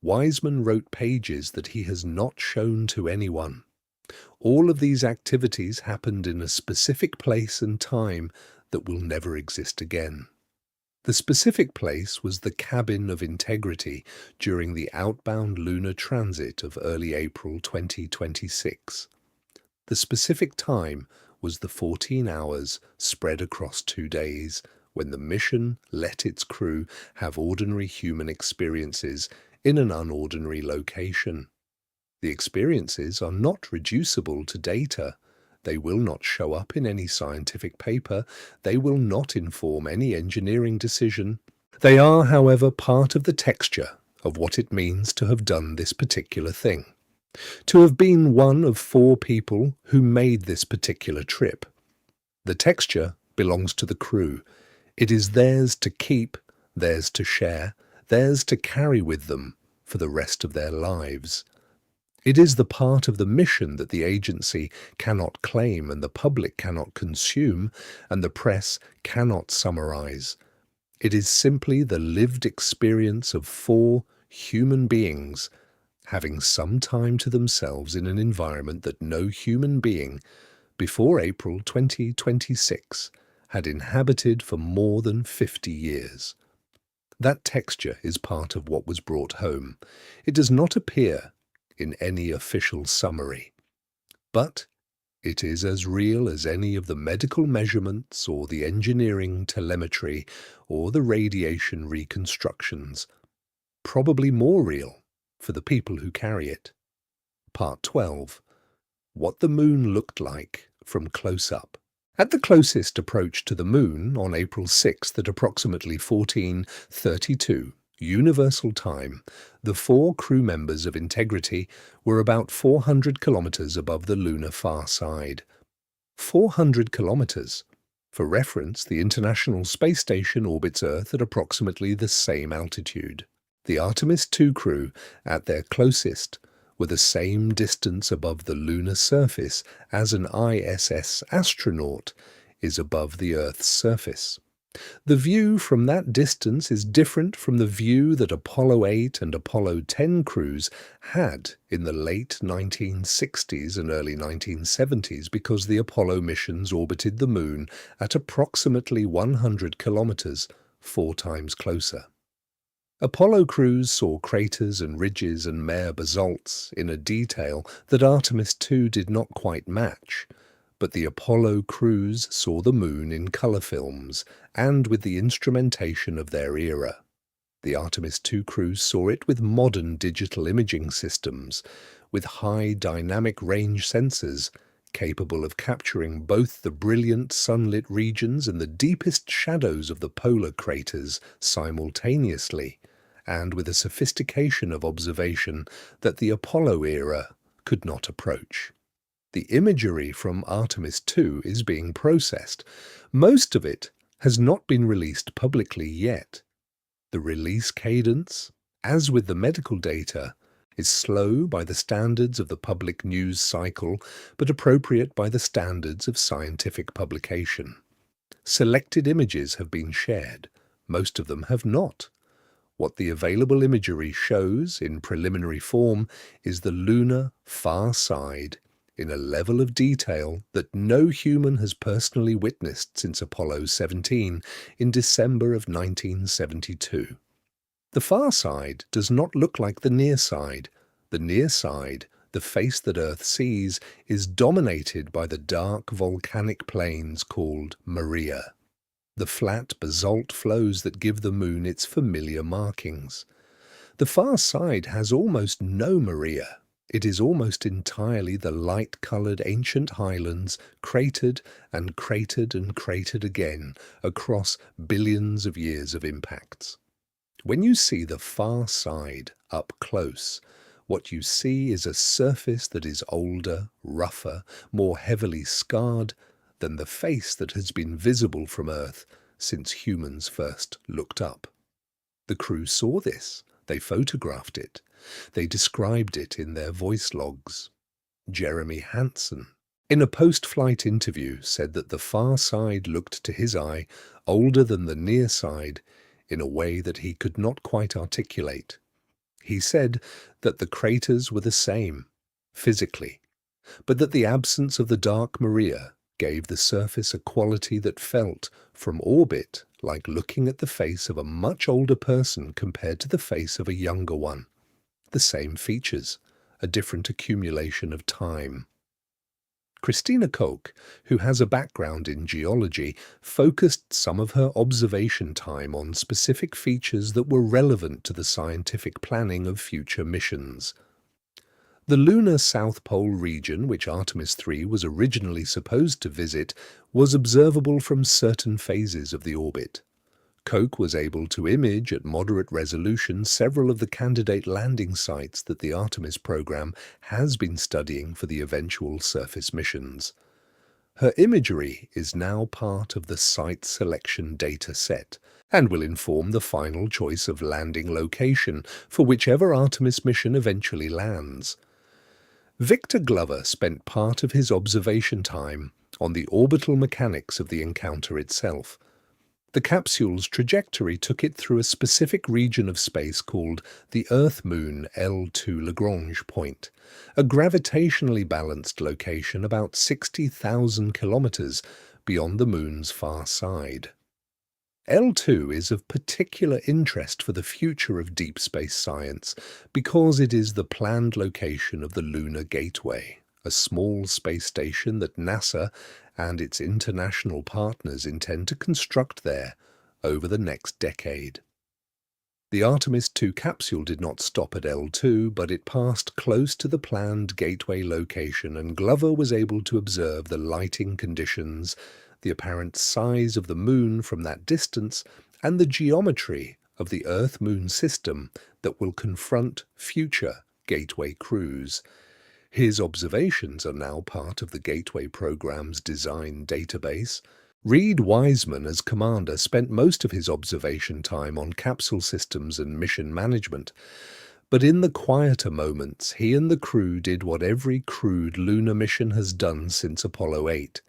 S1: Wiseman wrote pages that he has not shown to anyone. All of these activities happened in a specific place and time that will never exist again. The specific place was the cabin of Integrity during the outbound lunar transit of early April 2026. The specific time was the 14 hours spread across 2 days when the mission let its crew have ordinary human experiences in an unordinary location. The experiences are not reducible to data. They will not show up in any scientific paper. They will not inform any engineering decision. They are, however, part of the texture of what it means to have done this particular thing. To have been one of 4 people who made this particular trip. The texture belongs to the crew. It is theirs to keep, theirs to share, theirs to carry with them for the rest of their lives. It is the part of the mission that the agency cannot claim and the public cannot consume and the press cannot summarize. It is simply the lived experience of 4 human beings having some time to themselves in an environment that no human being, before April 2026, had inhabited for more than 50 years. That texture is part of what was brought home. It does not appear in any official summary, but it is as real as any of the medical measurements or the engineering telemetry or the radiation reconstructions. Probably more real for the people who carry it. Part 12. What the Moon looked like from close-up. At the closest approach to the Moon on April 6th at approximately 14:32 Universal Time, the 4 crew members of Integrity were about 400 kilometers above the lunar far side. 400 kilometers. For reference, the International Space Station orbits Earth at approximately the same altitude. The Artemis II crew, at their closest, were the same distance above the lunar surface as an ISS astronaut is above the Earth's surface. The view from that distance is different from the view that Apollo 8 and Apollo 10 crews had in the late 1960s and early 1970s because the Apollo missions orbited the Moon at approximately 100 kilometers, 4 times closer. Apollo crews saw craters and ridges and mare basalts in a detail that Artemis II did not quite match, but the Apollo crews saw the Moon in color films and with the instrumentation of their era. The Artemis II crews saw it with modern digital imaging systems, with high dynamic range sensors capable of capturing both the brilliant sunlit regions and the deepest shadows of the polar craters simultaneously, and with a sophistication of observation that the Apollo era could not approach. The imagery from Artemis II is being processed. Most of it has not been released publicly yet. The release cadence, as with the medical data, is slow by the standards of the public news cycle, but appropriate by the standards of scientific publication. Selected images have been shared. Most of them have not. What the available imagery shows in preliminary form is the lunar far side in a level of detail that no human has personally witnessed since Apollo 17 in December of 1972. The far side does not look like the near side. The near side, the face that Earth sees, is dominated by the dark volcanic plains called Maria, the flat basalt flows that give the Moon its familiar markings. The far side has almost no Maria. It is almost entirely the light-coloured ancient highlands, cratered and cratered and cratered again across billions of years of impacts. When you see the far side up close, what you see is a surface that is older, rougher, more heavily scarred than the face that has been visible from Earth since humans first looked up. The crew saw this. They photographed it. They described it in their voice logs. Jeremy Hansen, in a post-flight interview, said that the far side looked to his eye older than the near side in a way that he could not quite articulate. He said that the craters were the same, physically, but that the absence of the dark Maria gave the surface a quality that felt, from orbit, like looking at the face of a much older person compared to the face of a younger one. The same features, a different accumulation of time. Christina Koch, who has a background in geology, focused some of her observation time on specific features that were relevant to the scientific planning of future missions. The lunar South Pole region, which Artemis III was originally supposed to visit, was observable from certain phases of the orbit. Koch was able to image at moderate resolution several of the candidate landing sites that the Artemis program has been studying for the eventual surface missions. Her imagery is now part of the site selection data set and will inform the final choice of landing location for whichever Artemis mission eventually lands. Victor Glover spent part of his observation time on the orbital mechanics of the encounter itself. The capsule's trajectory took it through a specific region of space called the Earth-Moon L2 Lagrange point, a gravitationally balanced location about 60,000 kilometers beyond the Moon's far side. L2 is of particular interest for the future of deep space science because it is the planned location of the Lunar Gateway, a small space station that NASA and its international partners intend to construct there over the next decade. The Artemis II capsule did not stop at L2, but it passed close to the planned gateway location, and Glover was able to observe the lighting conditions, the apparent size of the Moon from that distance, and the geometry of the Earth-Moon system that will confront future Gateway crews. His observations are now part of the Gateway program's design database. Reed Wiseman, as commander, spent most of his observation time on capsule systems and mission management. But in the quieter moments, he and the crew did what every crewed lunar mission has done since Apollo 8.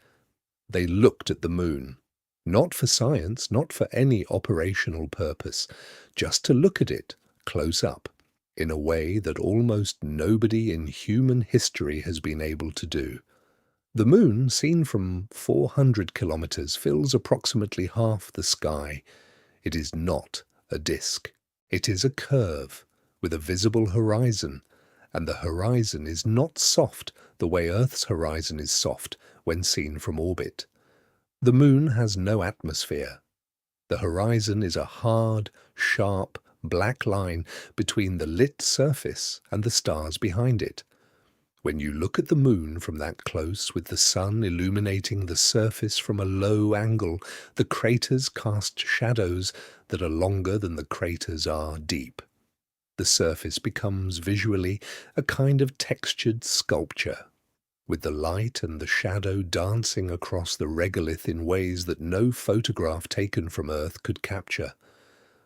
S1: They looked at the Moon. Not for science, not for any operational purpose, just to look at it close up, in a way that almost nobody in human history has been able to do. The Moon, seen from 400 kilometers, fills approximately half the sky. It is not a disk. It is a curve with a visible horizon, and the horizon is not soft the way Earth's horizon is soft when seen from orbit. The Moon has no atmosphere. The horizon is a hard, sharp, black line between the lit surface and the stars behind it. When you look at the Moon from that close, with the sun illuminating the surface from a low angle, the craters cast shadows that are longer than the craters are deep. The surface becomes visually a kind of textured sculpture, with the light and the shadow dancing across the regolith in ways that no photograph taken from Earth could capture.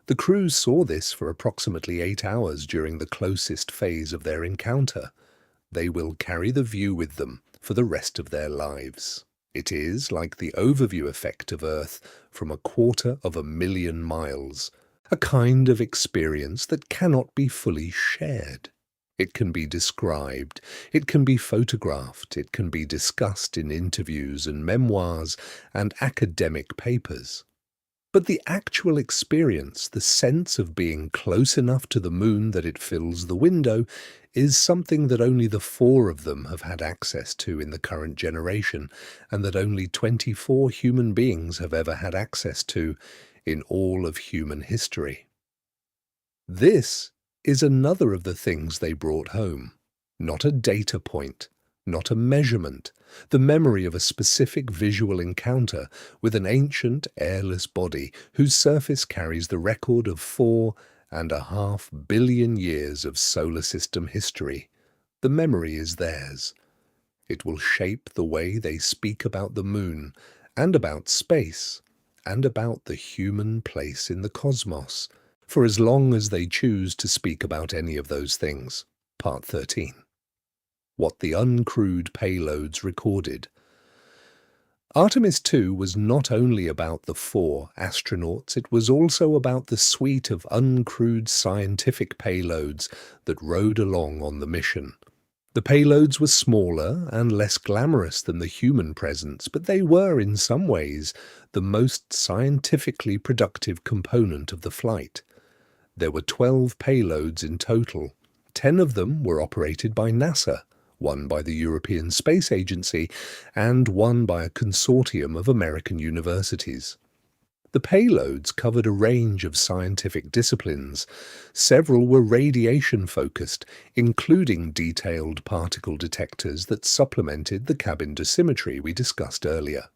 S1: The crews saw this for approximately 8 hours during the closest phase of their encounter. They will carry the view with them for the rest of their lives. It is like the overview effect of Earth from 250,000 miles, a kind of experience that cannot be fully shared. It can be described, it can be photographed, it can be discussed in interviews and memoirs and academic papers. But the actual experience, the sense of being close enough to the Moon that it fills the window, is something that only the 4 of them have had access to in the current generation, and that only 24 human beings have ever had access to in all of human history. This is another of the things they brought home. Not a data point, not a measurement, the memory of a specific visual encounter with an ancient airless body whose surface carries the record of 4.5 billion years of solar system history. The memory is theirs. It will shape the way they speak about the Moon, and about space, and about the human place in the cosmos, for as long as they choose to speak about any of those things. Part 13. What the uncrewed payloads recorded. Artemis II was not only about the 4 astronauts, it was also about the suite of uncrewed scientific payloads that rode along on the mission. The payloads were smaller and less glamorous than the human presence, but they were, in some ways, the most scientifically productive component of the flight. There were 12 payloads in total. 10 of them were operated by NASA, 1 by the European Space Agency, and 1 by a consortium of American universities. The payloads covered a range of scientific disciplines. Several were radiation-focused, including detailed particle detectors that supplemented the cabin dosimetry we discussed earlier.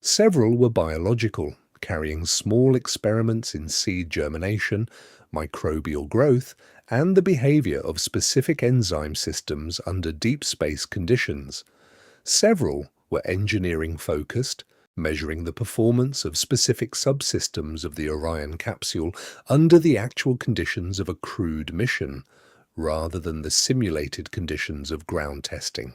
S1: Several were biological, carrying small experiments in seed germination, microbial growth, and the behavior of specific enzyme systems under deep space conditions. Several were engineering-focused, measuring the performance of specific subsystems of the Orion capsule under the actual conditions of a crewed mission, rather than the simulated conditions of ground testing.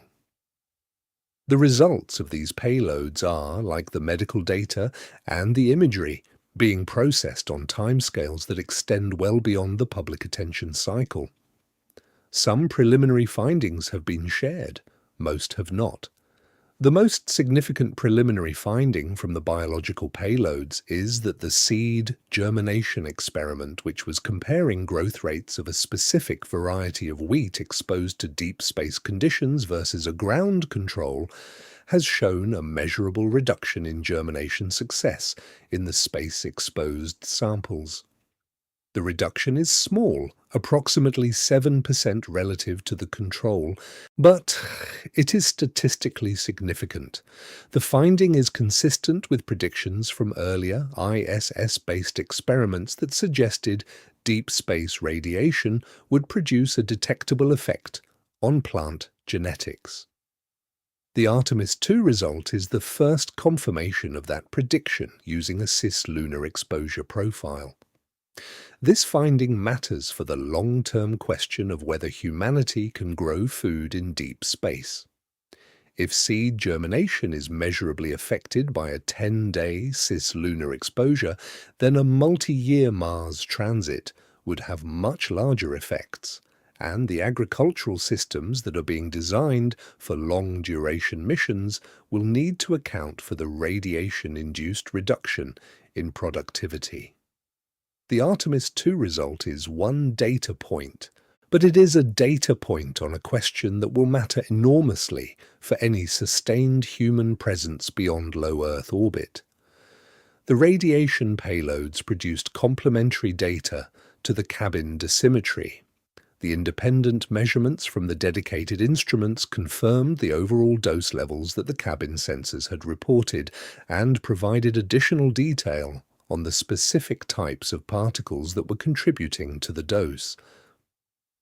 S1: The results of these payloads are, like the medical data and the imagery, being processed on timescales that extend well beyond the public attention cycle. Some preliminary findings have been shared, most have not. The most significant preliminary finding from the biological payloads is that the seed germination experiment, which was comparing growth rates of a specific variety of wheat exposed to deep space conditions versus a ground control, has shown a measurable reduction in germination success in the space-exposed samples. The reduction is small, approximately 7% relative to the control, but it is statistically significant. The finding is consistent with predictions from earlier ISS-based experiments that suggested deep space radiation would produce a detectable effect on plant genetics. The Artemis II result is the first confirmation of that prediction using a cislunar exposure profile. This finding matters for the long-term question of whether humanity can grow food in deep space. If seed germination is measurably affected by a 10-day cislunar exposure, then a multi-year Mars transit would have much larger effects, and the agricultural systems that are being designed for long-duration missions will need to account for the radiation-induced reduction in productivity. The Artemis II result is one data point, but it is a data point on a question that will matter enormously for any sustained human presence beyond low Earth orbit. The radiation payloads produced complementary data to the cabin dosimetry. The independent measurements from the dedicated instruments confirmed the overall dose levels that the cabin sensors had reported and provided additional detail on the specific types of particles that were contributing to the dose.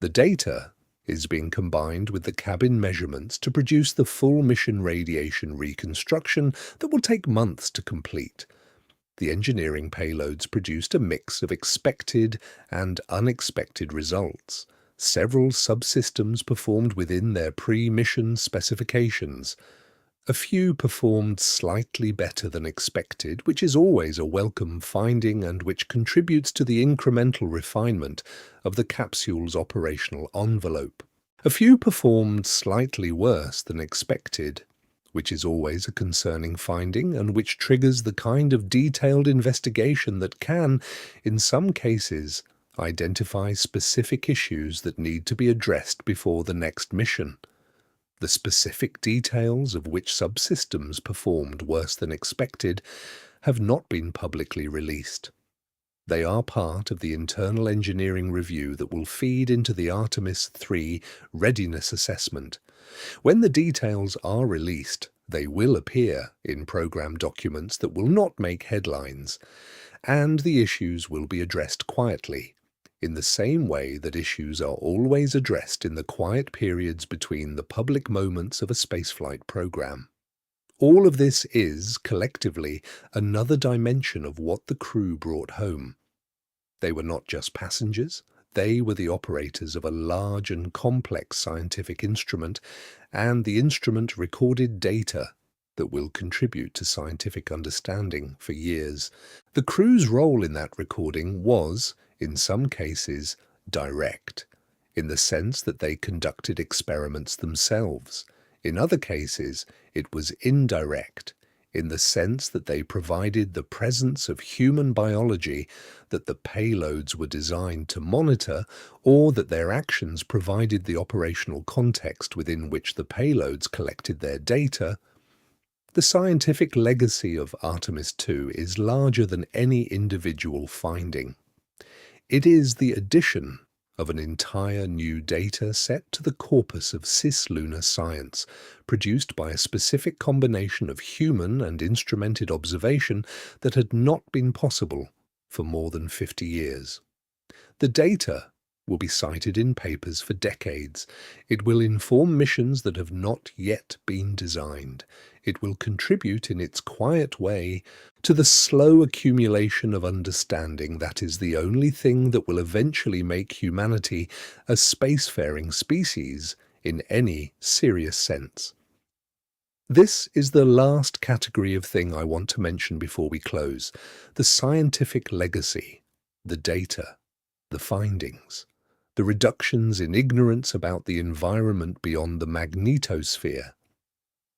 S1: The data is being combined with the cabin measurements to produce the full mission radiation reconstruction that will take months to complete. The engineering payloads produced a mix of expected and unexpected results. Several subsystems performed within their pre-mission specifications. A few performed slightly better than expected, which is always a welcome finding and which contributes to the incremental refinement of the capsule's operational envelope. A few performed slightly worse than expected, which is always a concerning finding and which triggers the kind of detailed investigation that can, in some cases, identify specific issues that need to be addressed before the next mission. The specific details of which subsystems performed worse than expected have not been publicly released. They are part of the internal engineering review that will feed into the Artemis III readiness assessment. When the details are released, they will appear in program documents that will not make headlines, and the issues will be addressed quietly, in the same way that issues are always addressed in the quiet periods between the public moments of a spaceflight program. All of this is, collectively, another dimension of what the crew brought home. They were not just passengers, they were the operators of a large and complex scientific instrument, and the instrument recorded data that will contribute to scientific understanding for years. The crew's role in that recording was, in some cases, direct, in the sense that they conducted experiments themselves. In other cases, it was indirect, in the sense that they provided the presence of human biology that the payloads were designed to monitor, or that their actions provided the operational context within which the payloads collected their data. The scientific legacy of Artemis II is larger than any individual finding. It is the addition of an entire new data set to the corpus of cislunar science, produced by a specific combination of human and instrumented observation that had not been possible for more than 50 years. The data will be cited in papers for decades. It will inform missions that have not yet been designed. It will contribute in its quiet way to the slow accumulation of understanding that is the only thing that will eventually make humanity a spacefaring species in any serious sense. This is the last category of thing I want to mention before we close: the scientific legacy, the data, the findings, the reductions in ignorance about the environment beyond the magnetosphere.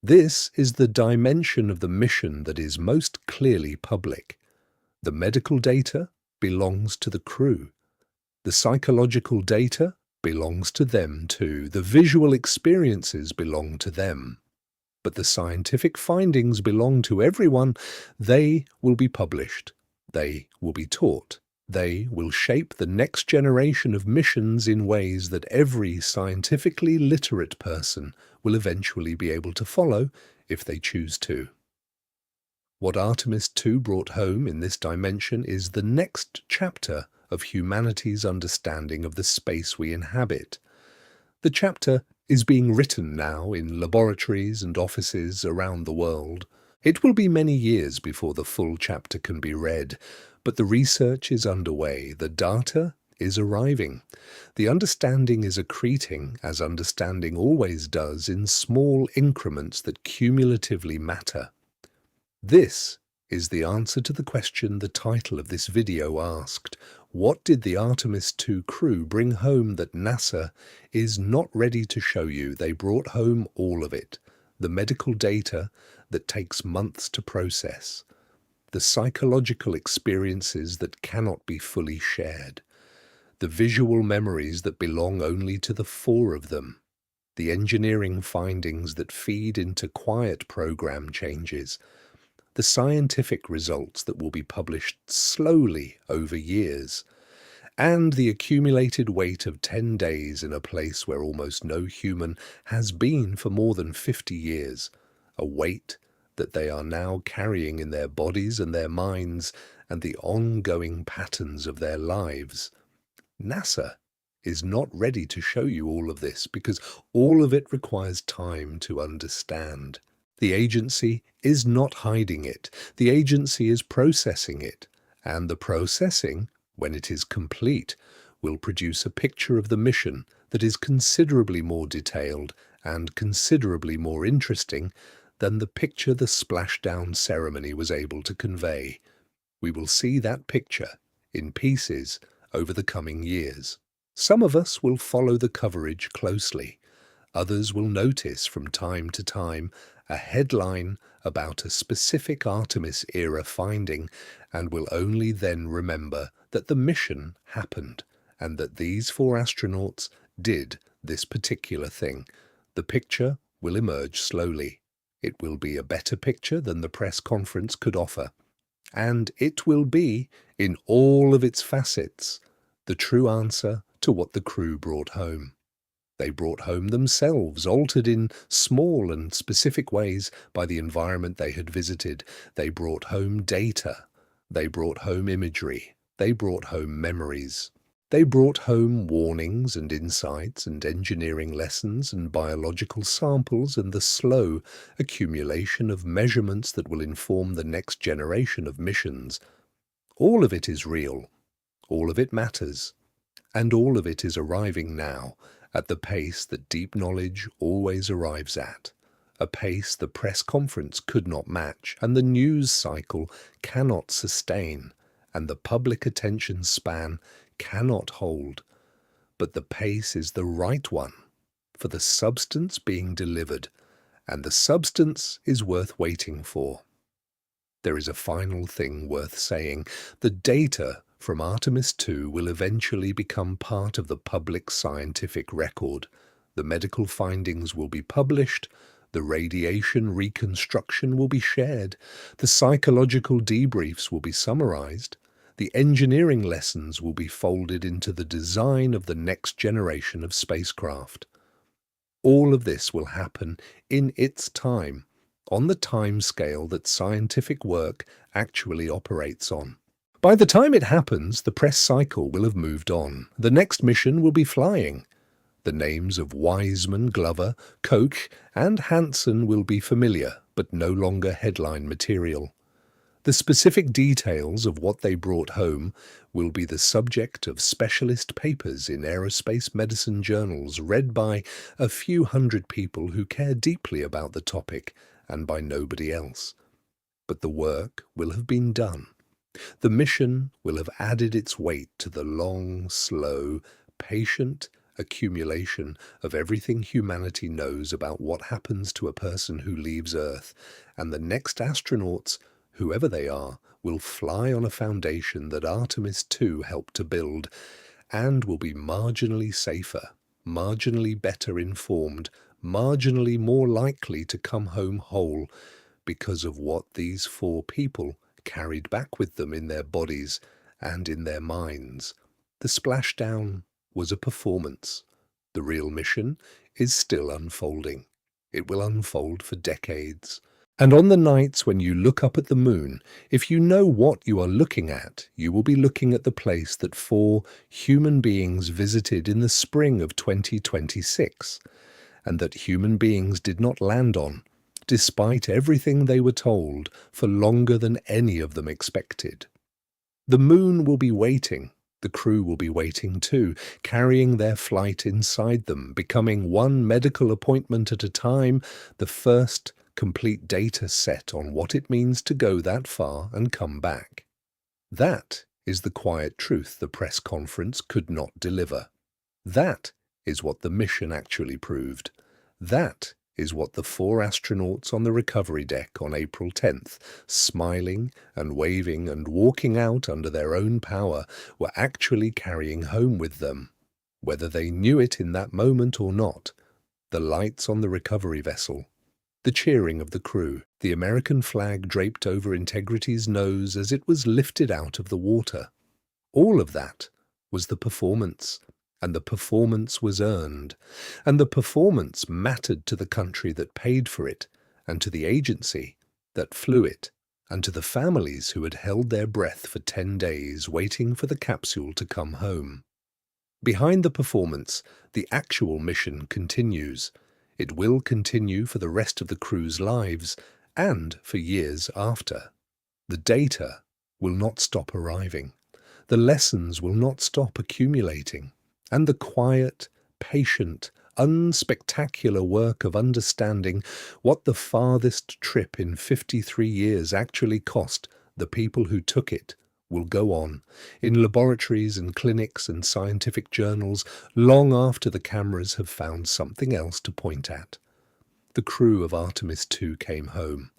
S1: This is the dimension of the mission that is most clearly public. The medical data belongs to the crew. The psychological data belongs to them too. The visual experiences belong to them. But the scientific findings belong to everyone. They will be published. They will be taught. They will shape the next generation of missions in ways that every scientifically literate person will eventually be able to follow if they choose to. What Artemis II brought home in this dimension is the next chapter of humanity's understanding of the space we inhabit. The chapter is being written now in laboratories and offices around the world. It will be many years before the full chapter can be read, but the research is underway, the data is arriving. The understanding is accreting, as understanding always does, in small increments that cumulatively matter. This is the answer to the question the title of this video asked. What did the Artemis II crew bring home that NASA is not ready to show you? They brought home all of it. The medical data that takes months to process. The psychological experiences that cannot be fully shared. The visual memories that belong only to the four of them. The engineering findings that feed into quiet program changes. The scientific results that will be published slowly over years, and the accumulated weight of 10 days in a place where almost no human has been for more than 50 years, a weight that they are now carrying in their bodies and their minds and the ongoing patterns of their lives. NASA is not ready to show you all of this because all of it requires time to understand. The agency is not hiding it. The agency is processing it. And the processing, when it is complete, will produce a picture of the mission that is considerably more detailed and considerably more interesting than the picture the splashdown ceremony was able to convey. We will see that picture in pieces over the coming years. Some of us will follow the coverage closely. Others will notice from time to time a headline about a specific Artemis-era finding and will only then remember that the mission happened and that these four astronauts did this particular thing. The picture will emerge slowly. It will be a better picture than the press conference could offer. And it will be, in all of its facets, the true answer to what the crew brought home. They brought home themselves, altered in small and specific ways by the environment they had visited. They brought home data. They brought home imagery. They brought home memories. They brought home warnings and insights and engineering lessons and biological samples and the slow accumulation of measurements that will inform the next generation of missions. All of it is real. All of it matters. And all of it is arriving now, at the pace that deep knowledge always arrives at, a pace the press conference could not match and the news cycle cannot sustain and the public attention span cannot hold. But the pace is the right one for the substance being delivered, and the substance is worth waiting for. There is a final thing worth saying. The data from Artemis II will eventually become part of the public scientific record. The medical findings will be published, the radiation reconstruction will be shared, the psychological debriefs will be summarized, the engineering lessons will be folded into the design of the next generation of spacecraft. All of this will happen in its time, on the time scale that scientific work actually operates on. By the time it happens, the press cycle will have moved on. The next mission will be flying. The names of Wiseman, Glover, Koch, and Hansen will be familiar, but no longer headline material. The specific details of what they brought home will be the subject of specialist papers in aerospace medicine journals read by a few hundred people who care deeply about the topic and by nobody else. But the work will have been done. The mission will have added its weight to the long, slow, patient, accumulation of everything humanity knows about what happens to a person who leaves Earth, and the next astronauts, whoever they are, will fly on a foundation that Artemis II helped to build, and will be marginally safer, marginally better informed, marginally more likely to come home whole because of what these 4 people carried back with them in their bodies and in their minds. The splashdown was a performance. The real mission is still unfolding. It will unfold for decades. And on the nights when you look up at the moon, if you know what you are looking at, you will be looking at the place that 4 human beings visited in the spring of 2026, and that human beings did not land on, despite everything they were told, for longer than any of them expected. The moon will be waiting. The crew will be waiting too, carrying their flight inside them, becoming one medical appointment at a time, the first complete data set on what it means to go that far and come back. That is the quiet truth the press conference could not deliver. That is what the mission actually proved. That is what the 4 astronauts on the recovery deck on April 10th, smiling and waving and walking out under their own power, were actually carrying home with them, whether they knew it in that moment or not. The lights on the recovery vessel, the cheering of the crew, the American flag draped over Integrity's nose as it was lifted out of the water. All of that was the performance. And the performance was earned, and the performance mattered to the country that paid for it, and to the agency that flew it, and to the families who had held their breath for 10 days waiting for the capsule to come home. Behind the performance, the actual mission continues. It will continue for the rest of the crew's lives, and for years after. The data will not stop arriving. The lessons will not stop accumulating. And the quiet, patient, unspectacular work of understanding what the farthest trip in 53 years actually cost the people who took it will go on, in laboratories and clinics and scientific journals, long after the cameras have found something else to point at. The crew of Artemis II came home.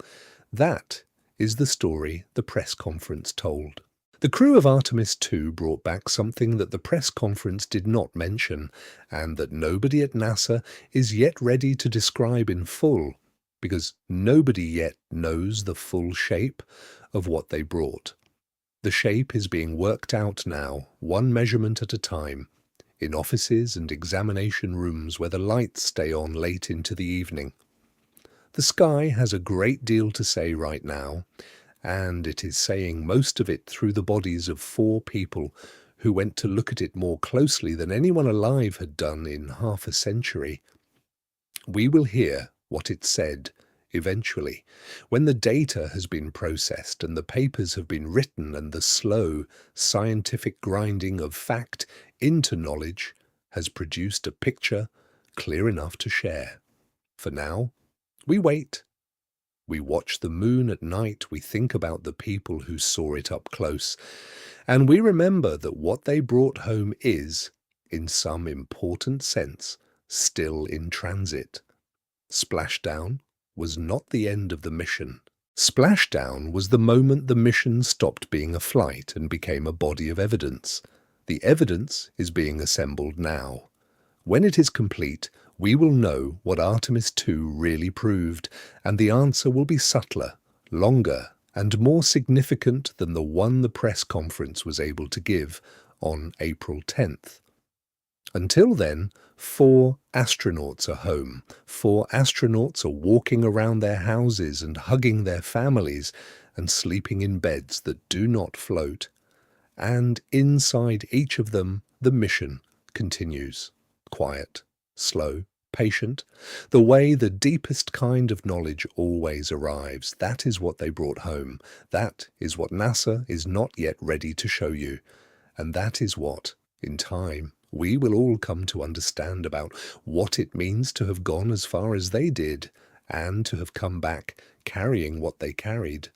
S1: That is the story the press conference told. The crew of Artemis II brought back something that the press conference did not mention, and that nobody at NASA is yet ready to describe in full, because nobody yet knows the full shape of what they brought. The shape is being worked out now, one measurement at a time, in offices and examination rooms where the lights stay on late into the evening. The sky has a great deal to say right now, and it is saying most of it through the bodies of 4 people who went to look at it more closely than anyone alive had done in half a century. We will hear what it said, eventually, when the data has been processed and the papers have been written and the slow, scientific grinding of fact into knowledge has produced a picture clear enough to share. For now, we wait. We watch the moon at night, we think about the people who saw it up close, and we remember that what they brought home is, in some important sense, still in transit. Splashdown was not the end of the mission. Splashdown was the moment the mission stopped being a flight and became a body of evidence. The evidence is being assembled now. When it is complete, we will know what Artemis II really proved, and the answer will be subtler, longer, and more significant than the one the press conference was able to give on April 10th. Until then, 4 astronauts are home. 4 astronauts are walking around their houses and hugging their families and sleeping in beds that do not float. And inside each of them, the mission continues. Quiet, slow, patient, the way the deepest kind of knowledge always arrives. That is what they brought home. That is what NASA is not yet ready to show you. And that is what, in time, we will all come to understand about what it means to have gone as far as they did, and to have come back carrying what they carried.